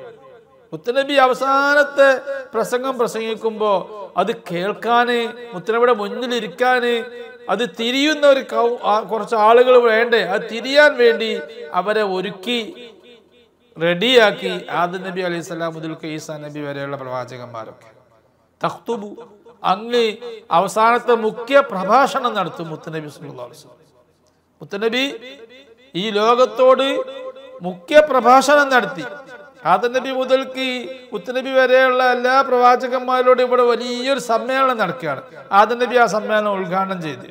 മുത്തുനബി അവസാനത്തെ പ്രസംഗം പ്രസംഗിക്കുമ്പോൾ അത് കേൾക്കാന്, മുത്തുനബിയുടെ മുന്നിലിരിക്കാന്, അത് തിരിയുന്ന കുറച്ച് ആളുകൾ വേണ്ടേ, അത് തിരിയാൻ വേണ്ടി അവരെ ഒരുക്കി റെഡിയാക്കി ആദം നബി അലൈഹി സ്വലാം മുതൽ ഈസാ നബി വരെയുള്ള പ്രവാചകന്മാരൊക്കെ. തഖ്തുബു, അങ്ങ് അവസാനത്തെ മുഖ്യ പ്രഭാഷണം നടത്തും മുത്തുനബി സല്ലല്ലാഹു അലൈഹി വസല്ലം. മുത്തുനബി ഈ ലോകത്തോട് മുഖ്യ പ്രഭാഷണം നടത്തി. ആദം നബി മുതൽക്ക് മുത്തുനബി വരെയുള്ള എല്ലാ പ്രവാചകന്മാരോടും ഇവിടെ വലിയൊരു സമ്മേളനം നടക്കുകയാണ്. ആദം നബി ആ സമ്മേളനം ഉദ്ഘാടനം ചെയ്ത്,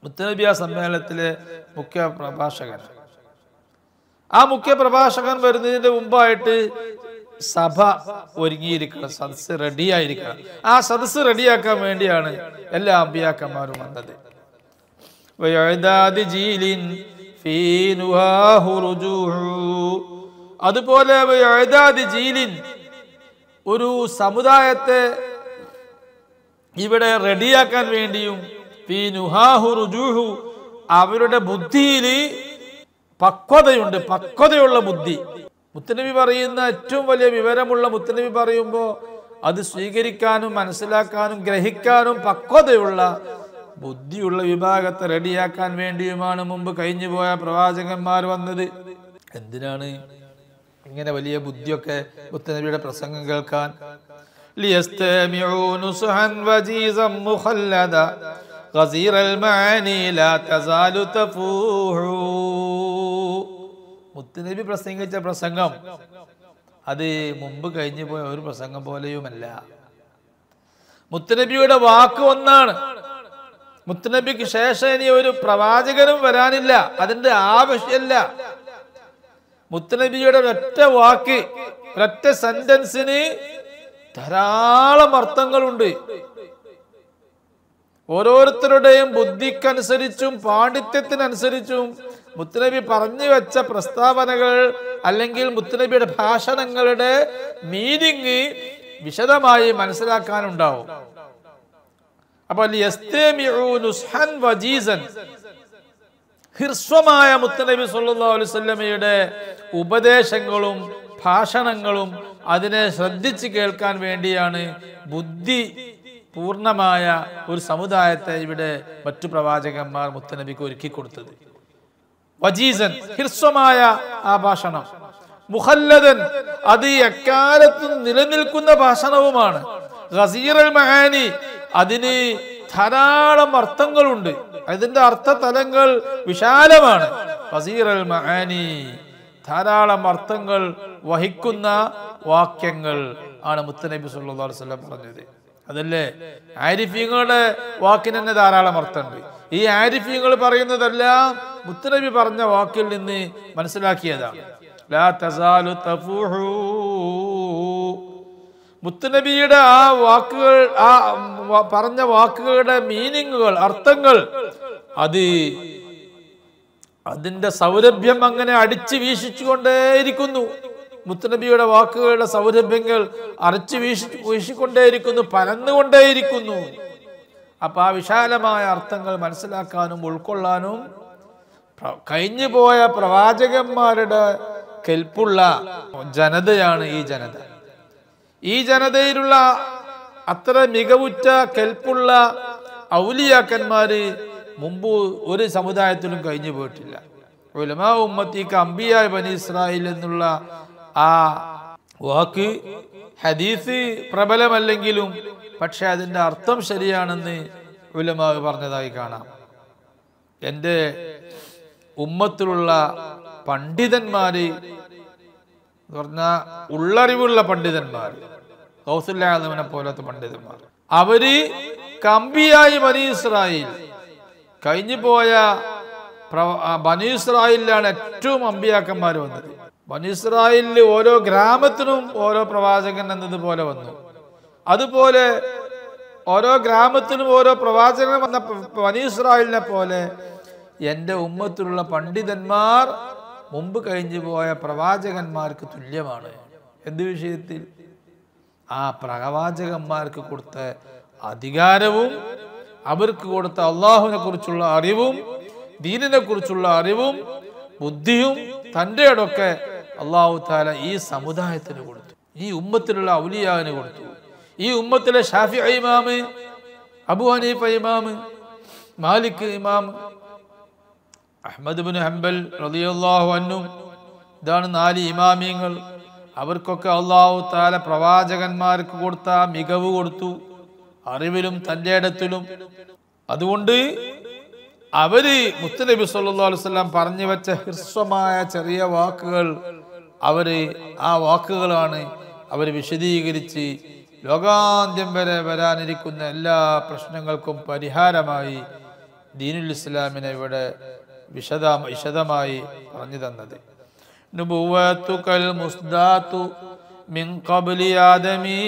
മുത്തുനബി ആ സമ്മേളനത്തിലെ മുഖ്യ പ്രഭാഷകൻ. ആ മുഖ്യ പ്രഭാഷകൻ വരുന്നതിന്റെ മുമ്പായിട്ട് സഭ ഒരുങ്ങിയിരിക്കണം, സദസ് റെഡിയായിരിക്കണം. ആ സദസ് റെഡിയാക്കാൻ വേണ്ടിയാണ് എല്ലാ അമ്പിയാക്കന്മാരും വന്നത്. അതുപോലെ ഒരു സമുദായത്തെ ഇവിടെ റെഡിയാക്കാൻ വേണ്ടിയും അവരുടെ ബുദ്ധിയിൽ പക്വതയുണ്ട്, പക്വതയുള്ള ബുദ്ധി. മുത്തുനബി പറയുന്ന ഏറ്റവും വലിയ വിവരമുള്ള മുത്തുനബി പറയുമ്പോൾ അത് സ്വീകരിക്കാനും മനസ്സിലാക്കാനും ഗ്രഹിക്കാനും പക്വതയുള്ള ബുദ്ധിയുള്ള വിഭാഗത്തെ റെഡിയാക്കാൻ വേണ്ടിയുമാണ് മുമ്പ് കഴിഞ്ഞു പോയ പ്രവാചകന്മാർ വന്നത്. എന്തിനാണ് ഇങ്ങനെ വലിയ ബുദ്ധിയൊക്കെ മുത്തുനബിയുടെ പ്രസംഗം കേൾക്കാൻ? മുത്തുനബി പ്രസംഗിച്ച പ്രസംഗം അത് മുമ്പ് കഴിഞ്ഞു പോയ ഒരു പ്രസംഗം പോലെയുമല്ല. മുത്തുനബിയുടെ വാക്ക് ഒന്നാണ്. മുത്തുനബിക്ക് ശേഷം ഇനി ഒരു പ്രവാചകനും വരാനില്ല, അതിന്റെ ആവശ്യമില്ല. മുത്തുനബിയുടെ ഒരൊറ്റ വാക്ക്, ഒരൊറ്റ സെന്റൻസിന് ധാരാളം അർത്ഥങ്ങളുണ്ട്. ഓരോരുത്തരുടെയും ബുദ്ധിക്കനുസരിച്ചും പാണ്ഡിത്യത്തിനനുസരിച്ചും മുത്തുനബി പറഞ്ഞു വെച്ച പ്രസ്താവനകൾ അല്ലെങ്കിൽ മുത്തുനബിയുടെ ഭാഷണങ്ങളുടെ മീനിങ് വിശദമായി മനസ്സിലാക്കാനുണ്ടാവും. അപ്പോൾ ഹിർസ്വമായ മുത്തുനബി സല്ലല്ലാഹു അലൈഹി വസല്ലമയുടെ ഉപദേശങ്ങളും ഭാഷണങ്ങളും അതിനെ ശ്രദ്ധിച്ച് കേൾക്കാൻ വേണ്ടിയാണ് ബുദ്ധി പൂർണ്ണമായ ഒരു സമുദായത്തെ ഇവിടെ മറ്റു പ്രവാചകന്മാർ മുത്തുനബിക്ക് ഒരുക്കി കൊടുത്തത്. വജീസൻ, ഹിർസ്വമായ ആ ഭാഷണം. മുഖല്ലദൻ, അത് എക്കാലത്തും നിലനിൽക്കുന്ന ഭാഷണവുമാണ്. ഗസീറൽ മഹാനി, അതിന് ധാരാളം അർത്ഥങ്ങളുണ്ട്, അതിന്റെ അർത്ഥതലങ്ങൾ വിശാലമാണ്. ഗസീറൽ മഹാനി, ധാരാളം അർത്ഥങ്ങൾ വഹിക്കുന്ന വാക്യങ്ങൾ ആണ് മുത്തുനബി സല്ലല്ലാഹു അലൈഹി വസല്ലം പറഞ്ഞത്. അതല്ലേ ആരിഫീങ്ങളുടെ വാക്കിന് തന്നെ ധാരാളം അർത്ഥമുണ്ട്. ഈ ആരിഫീങ്ങൾ പറയുന്നതെല്ലാം മുത്തുനബി പറഞ്ഞ വാക്കിൽ നിന്ന് മനസ്സിലാക്കിയതാണ്. ലാ തസാലു തഫൂഹു, മുത്തുനബിയുടെ ആ വാക്കുകൾ, ആ പറഞ്ഞ വാക്കുകളുടെ മീനിങ്ങുകൾ, അർത്ഥങ്ങൾ, അതിന്റെ സൗരഭ്യം അങ്ങനെ അടിച്ചു വീശിച്ചുകൊണ്ടേയിരിക്കുന്നു. മുത്തുനബിയുടെ വാക്കുകളുടെ സൗരഭ്യങ്ങൾ അരച്ചു വീശിക്കൊണ്ടേയിരിക്കുന്നു, പരന്നുകൊണ്ടേയിരിക്കുന്നു. അപ്പൊ ആ വിശാലമായ അർത്ഥങ്ങൾ മനസ്സിലാക്കാനും ഉൾക്കൊള്ളാനും കഴിഞ്ഞു പോയ പ്രവാചകന്മാരുടെ കെൽപ്പുള്ള ജനതയാണ് ഈ ജനത. ഈ ജനതയിലുള്ള അത്ര മികവുറ്റ കെൽപ്പുള്ള ഔലിയാക്കന്മാര് മുമ്പ് ഒരു സമുദായത്തിലും കഴിഞ്ഞു പോയിട്ടില്ല. ഉലമാ ഉമ്മത്തിക്ക് അംബിയാ ബനി ഇസ്രായേൽ എന്നുള്ള ആ വാക്ക് ഹദീസ് പ്രബലമല്ലെങ്കിലും പക്ഷെ അതിൻ്റെ അർത്ഥം ശരിയാണെന്ന് ഉലമാ പറഞ്ഞതായി കാണാം. എൻ്റെ ഉമ്മത്തിലുള്ള പണ്ഡിതന്മാര് എന്ന് പറഞ്ഞാൽ ഉള്ളറിവുള്ള പണ്ഡിതന്മാർ, ഗൗസുൽ ആദമിനെ പോലത്തെ പണ്ഡിതന്മാർ, അവര് കമ്പിയായി ബനീ ഇസ്രായേൽ കഴിഞ്ഞു പോയ ബനീ ഇസ്രായേലിലാണ് ഏറ്റവും അമ്പിയാക്കന്മാർ വന്നത്. ബനീ ഇസ്രായേലിൽ ഓരോ ഗ്രാമത്തിനും ഓരോ പ്രവാചകൻ എന്നതുപോലെ വന്നു. അതുപോലെ ഓരോ ഗ്രാമത്തിലും ഓരോ പ്രവാചകൻ വന്ന ബനീ ഇസ്രായേലിനെ പോലെ എൻ്റെ ഉമ്മത്തിലുള്ള പണ്ഡിതന്മാർ മുമ്പ് കഴിഞ്ഞു പോയ പ്രവാചകന്മാർക്ക് തുല്യമാണ്. എന്ത് വിഷയത്തിൽ? ആ പ്രവാചകന്മാർക്ക് കൊടുത്ത അധികാരവും അവർക്ക് കൊടുത്ത അള്ളാഹുവിനെ കുറിച്ചുള്ള അറിവും ദീനിനെ കുറിച്ചുള്ള അറിവും ബുദ്ധിയും തൻ്റെ ഇടമൊക്കെ അള്ളാഹു താല ഈ സമുദായത്തിന് കൊടുത്തു, ഈ ഉമ്മത്തിലുള്ള ഔലിയാവിന് കൊടുത്തു. ഈ ഉമ്മത്തിലെ ഷാഫിഈ ഇമാമ്, അബൂ ഹനീഫ ഇമാമ്, മാലിക് ഇമാം, അഹ്മദ് ഇബ്നു ഹംബൽ റളിയല്ലാഹു അൻഹു, ഇതാണ് 4 ഇമാമിയങ്ങൾ. അവർക്കൊക്കെ അള്ളാഹു താല പ്രവാചകന്മാർക്ക് കൊടുത്ത മികവ് കൊടുത്തു, അറിവിലും തൻ്റെ ഇടത്തിലും. അതുകൊണ്ട് അവര് മുത്തുനബി സല്ലല്ലാഹു അലൈഹി വസല്ലം പറഞ്ഞു വെച്ച ഹ്രസ്വമായ ചെറിയ വാക്കുകൾ, ആ വാക്കുകളാണ് അവർ വിശദീകരിച്ച് ലോകാന്ത്യം വരെ വരാനിരിക്കുന്ന എല്ലാ പ്രശ്നങ്ങൾക്കും പരിഹാരമായി ദീനുൽ ഇസ്ലാമിനെ ഇവിടെ വിശദമായി പറഞ്ഞു തന്നത്. നുബുവ്വതുകൽ മുസ്ദാതു മിൻ ഖബ്ലി ആദമി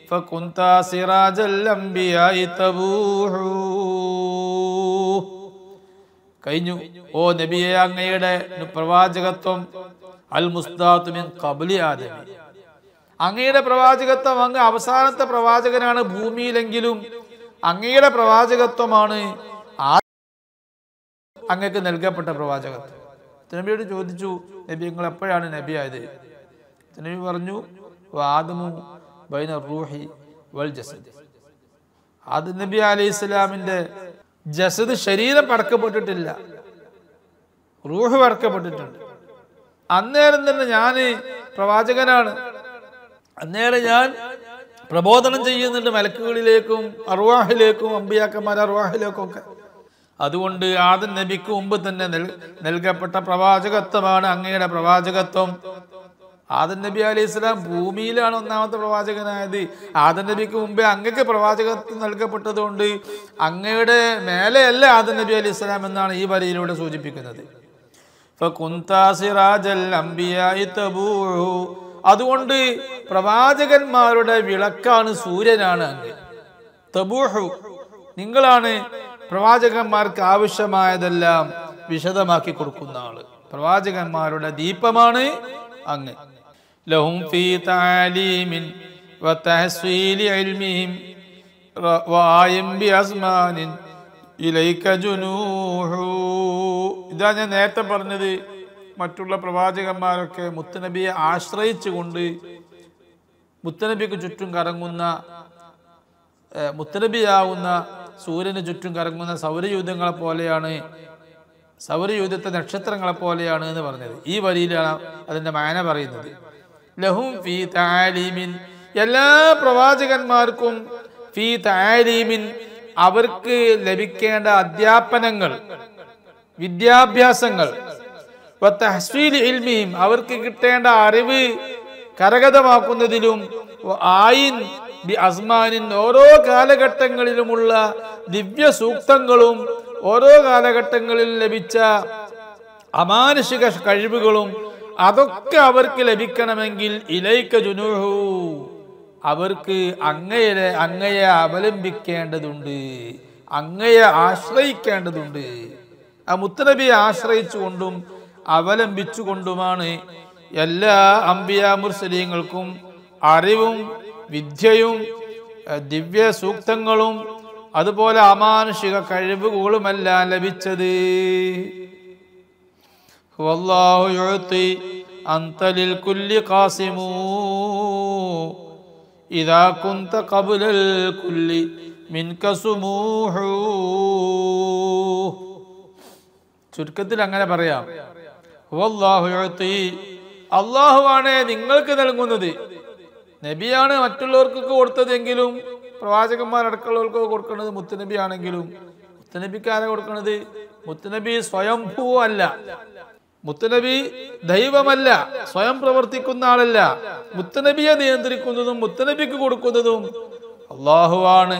ഫകുൻത സിറാജൽ അംബിയാഇ തബൂഹു. കഴിഞ്ഞു. ഓ നബിയെ, അങ്ങയുടെ പ്രവാചകത്വം അൽ മുസ്ദാതു മിൻ ഖബ്ലി ആദമി, അങ്ങയുടെ പ്രവാചകത്വം, അങ്ങ് അവസാനത്തെ പ്രവാചകനാണ് ഭൂമിയിലെങ്കിലും അങ്ങയുടെ പ്രവാചകത്വമാണ് അങ്ങക്ക് നൽകപ്പെട്ട പ്രവാചകത്വം. നബിയോട് ചോദിച്ചു, നബി നിങ്ങൾ എപ്പോഴാണ് നബി ആയത്? നബി പറഞ്ഞു, ആദമു ബൈന റൂഹി വൽ ജസദ്. ആദം നബി അലൈഹി സ്വലാമിന്റെ ജസദ്, ശരീരം പടക്കപ്പെട്ടിട്ടില്ല, റൂഹ് പടക്കപ്പെട്ടിട്ടുണ്ട്. അന്നേരം തന്നെ ഞാൻ പ്രവാചകനാണ്, അന്നേരം ഞാൻ പ്രബോധനം ചെയ്യുന്നുണ്ട് മലക്കുകളിലേക്കും അർവാഹിലേക്കും, അമ്പിയാക്കന്മാർ അർവാഹിലേക്കും ഒക്കെ. അതുകൊണ്ട് ആദം നബിക്ക് മുമ്പ് തന്നെ നൽകപ്പെട്ട പ്രവാചകത്വമാണ് അങ്ങയുടെ പ്രവാചകത്വം. ആദം നബി അലൈഹി സ്വലാം ഭൂമിയിലാണ് ഒന്നാമത്തെ പ്രവാചകനായത്. ആദം നബിക്ക് മുമ്പേ അങ്ങക്ക് പ്രവാചകത്വം നൽകപ്പെട്ടതുകൊണ്ട് അങ്ങയുടെ മേലെയല്ല ആദം നബി അലൈഹി സ്വലാം എന്നാണ് ഈ വരിയിലൂടെ സൂചിപ്പിക്കുന്നത്. അതുകൊണ്ട് പ്രവാചകന്മാരുടെ വിളക്കാണ്, സൂര്യനാണ് അങ്ങ്. തബൂഹു, നിങ്ങളാണ് പ്രവാചകന്മാർക്ക് ആവശ്യമായതെല്ലാം വിശദമാക്കി കൊടുക്കുന്ന ആള്. പ്രവാചകന്മാരുടെ ദീപമാണ് അങ്ങ്. ലഹും ഫീ തഅലീമിൻ വതഹ്സീലി ഇൽമിഹിം വആയം ബിഅസ്മാനിൻ ഇലൈക ജുനൂഹു. ഇതാ ഞാൻ നേരത്തെ പറഞ്ഞത്, മറ്റുള്ള പ്രവാചകന്മാരൊക്കെ മുത്തുനബിയെ ആശ്രയിച്ചുകൊണ്ട് മുത്തുനബിക്ക് ചുറ്റും കറങ്ങുന്ന, മുത്തുനബിയാവുന്ന സൂര്യന് ചുറ്റും കറങ്ങുന്ന സൗരയൂഥങ്ങളെ പോലെയാണ്, സൗരയൂഥത്തെ നക്ഷത്രങ്ങളെ പോലെയാണ് എന്ന് പറഞ്ഞത്. ഈ വരിയിലാണ് അതിൻ്റെ മാന പറയുന്നത്. ലഹും ഫീ തഅലീമിൻ, എല്ലാ പ്രവാചകന്മാർക്കും ഫീ തഅലീമിൻ, അവർക്ക് ലഭിക്കേണ്ട അധ്യാപനങ്ങൾ, വിദ്യാഭ്യാസങ്ങൾ, വതഹ്സീലി ഇൽമിഹിം, അവർക്ക് കിട്ടേണ്ട അറിവ് കരഗതമാക്കുന്നതിലും, ആയിൻ ബി അസ്മാനിൻ, ഓരോ കാലഘട്ടങ്ങളിലുമുള്ള ദിവ്യ സൂക്തങ്ങളും ഓരോ കാലഘട്ടങ്ങളിൽ ലഭിച്ച അമാനുഷിക കഴിവുകളും അതൊക്കെ അവർക്ക് ലഭിക്കണമെങ്കിൽ ഇലൈക ജുനൂഹു, അവർക്ക് അങ്ങയെ അവലംബിക്കേണ്ടതുണ്ട്, അങ്ങയെ ആശ്രയിക്കേണ്ടതുണ്ട്. ആ മുത്തുനബിയെ ആശ്രയിച്ചുകൊണ്ടും അവലംബിച്ചുകൊണ്ടുമാണ് എല്ലാ അംബിയാ മുർസലീങ്ങൾക്കും അറിവും വിദ്യയും ദിവ്യ സൂക്തങ്ങളും അതുപോലെ അമാനുഷിക കഴിവുകളുമെല്ലാം ലഭിച്ചത്. വല്ലാഹു യുഅതി അൻത ലിൽ കുല്ലി ഖാസിമു ഇദാ കുൻത ഖബ്ലൽ കുല്ലി മിൻക സുമൂഹു. ചുരുക്കത്തിൽ അങ്ങനെ പറയാം, വല്ലാഹു യുഅതി, അല്ലാഹുവാണ് നിങ്ങൾക്ക് നൽകുന്നത്. നബിയാണ് മറ്റുള്ളവർക്കൊക്കെ കൊടുത്തതെങ്കിലും പ്രവാചകന്മാരടക്കമുള്ളവർക്കൊക്കെ കൊടുക്കുന്നത് മുത്തുനബി ആണെങ്കിലും മുത്തുനബിക്കാരെ കൊടുക്കുന്നത് മുത്തുനബി സ്വയംഭൂ അല്ല, മുത്തുനബി ദൈവമല്ല, സ്വയം പ്രവർത്തിക്കുന്ന ആളല്ല. മുത്തുനബിയെ നിയന്ത്രിക്കുന്നതും മുത്തുനബിക്ക് കൊടുക്കുന്നതും അല്ലാഹുവാണ്.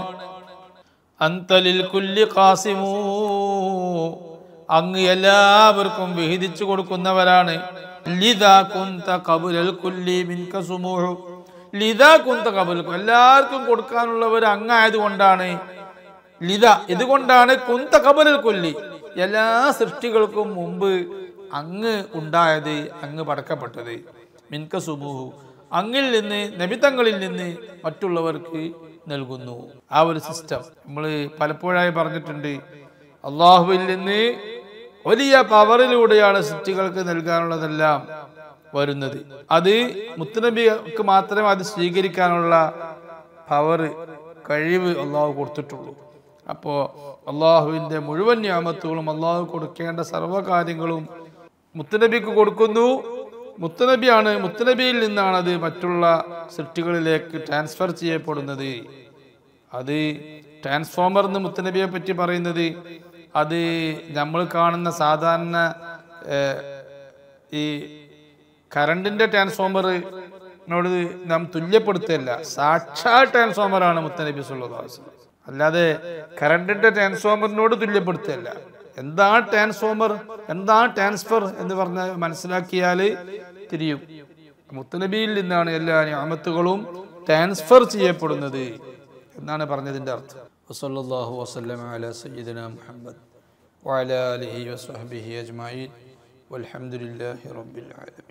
അന്തലിൽ കുല്ലി ഖാസിമൂ, അങ്ങ് എല്ലാവർക്കും വിഹിതിച്ചു കൊടുക്കുന്നവരാണ്. ലിദാ കുന്ത ഖബുലൽ കുല്ലി മിൻക സുമൂഹു, ലിദാ കുന്ത ഖബുൽ, എല്ലാവർക്കും കൊടുക്കാനുള്ളവർ അങ്ങായതുകൊണ്ടാണ്. ലിദ, ഇതുകൊണ്ടാണ് കുന്ത ഖബുലൽ കുല്ലി, എല്ലാ സൃഷ്ടികൾക്കും മുമ്പ് അങ്ങ് ഉണ്ടായത്, അങ്ങ് പടക്കപ്പെട്ടത്. മിൻക സുമൂഹു, അങ്ങിൽ നിന്ന് നബിതങ്ങളിൽ നിന്ന് മറ്റുള്ളവർക്ക് നൽകുന്നു. ആ ഒരു സിസ്റ്റം നമ്മൾ പലപ്പോഴായി പറഞ്ഞിട്ടുണ്ട്. അള്ളാഹുവിൽ നിന്ന് വലിയ പവറിലൂടെയാണ് സൃഷ്ടികൾക്ക് നൽകാനുള്ളതെല്ലാം വരുന്നത്. അത് മുത്തുനബിക്ക് മാത്രമേ അത് സ്വീകരിക്കാനുള്ള പവർ, കഴിവ് അള്ളാഹു കൊടുത്തിട്ടുള്ളൂ. അപ്പോൾ അള്ളാഹുവിൻ്റെ മുഴുവൻ നിഅമത്തുകളും അള്ളാഹു കൊടുക്കേണ്ട സർവ്വകാര്യങ്ങളും മുത്തുനബിക്ക് കൊടുക്കുന്നു. മുത്തുനബിയാണ്, മുത്തുനബിയിൽ നിന്നാണ് അത് മറ്റുള്ള സൃഷ്ടികളിലേക്ക് ട്രാൻസ്ഫർ ചെയ്യപ്പെടുന്നത്. അത് ട്രാൻസ്ഫോമർ എന്ന് മുത്തുനബിയെ പറ്റി പറയുന്നത്, അത് നമ്മൾ കാണുന്ന സാധാരണ ഈ കറണ്ടിൻ്റെ ട്രാൻസ്ഫോമറിനോട് നാം തുല്യപ്പെടുത്തല്ല. സാക്ഷാൽ ട്രാൻസ്ഫോമറാണ് മുത്തുനബി സല്ലല്ലാഹു അലൈഹി വസല്ലം, അല്ലാതെ കറണ്ടിൻ്റെ ട്രാൻസ്ഫോമറിനോട് തുല്യപ്പെടുത്തല്ല. എന്താണ് ട്രാൻസ്ഫോമർ, എന്താണ് ട്രാൻസ്ഫർ എന്ന് പറഞ്ഞ് മനസ്സിലാക്കിയാൽ തിരിയും. മുത്തുനബിയിൽ നിന്നാണ് എല്ലാ നിഅമത്തുകളും ട്രാൻസ്ഫർ ചെയ്യപ്പെടുന്നത് എന്നാണ് പറഞ്ഞതിൻ്റെ അർത്ഥം. വസല്ലല്ലാഹു വസല്ലമ അലാ സയ്യിദിനാ മുഹമ്മദ് വഅലാ ആലിഹി വസഹ്ബിഹി അജ്മഈൻ വൽഹംദുലില്ലാഹി റബ്ബിൽ ആലമീൻ.